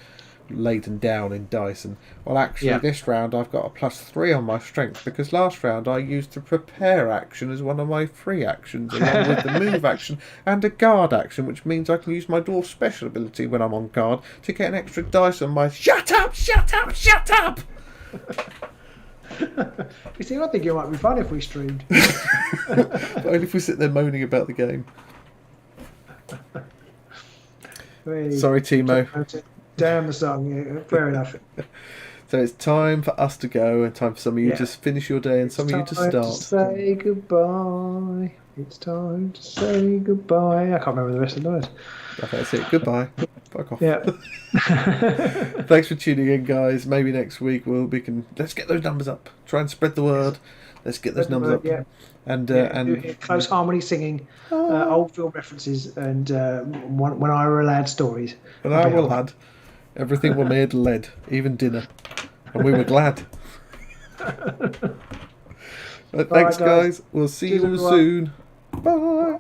laden down in dice. And well, actually, Yeah. this round I've got a +3 on my strength because last round I used the prepare action as one of my free actions, along with the move action and a guard action, which means I can use my dwarf special ability when I'm on guard to get an extra dice on my shut up, shut up, shut up. You see, I think it might be fun if we streamed. But only if we sit there moaning about the game. Sorry, Timo. Damn the song. Yeah, fair enough. So it's time for us to go, and time for some of you to finish your day, and some of you to start. It's time to say goodbye. It's time to say goodbye. I can't remember the rest of the words. Okay, that's it. Goodbye. Fuck off. Yeah. Thanks for tuning in, guys. Maybe next week let's get those numbers up. Try and spread the word. Let's get those numbers up. Yeah. And close harmony singing, old film references, and when I were a lad stories. When I were a lad, everything were made lead, even dinner, and we were glad. But thanks, guys. We'll see you all soon. Bye.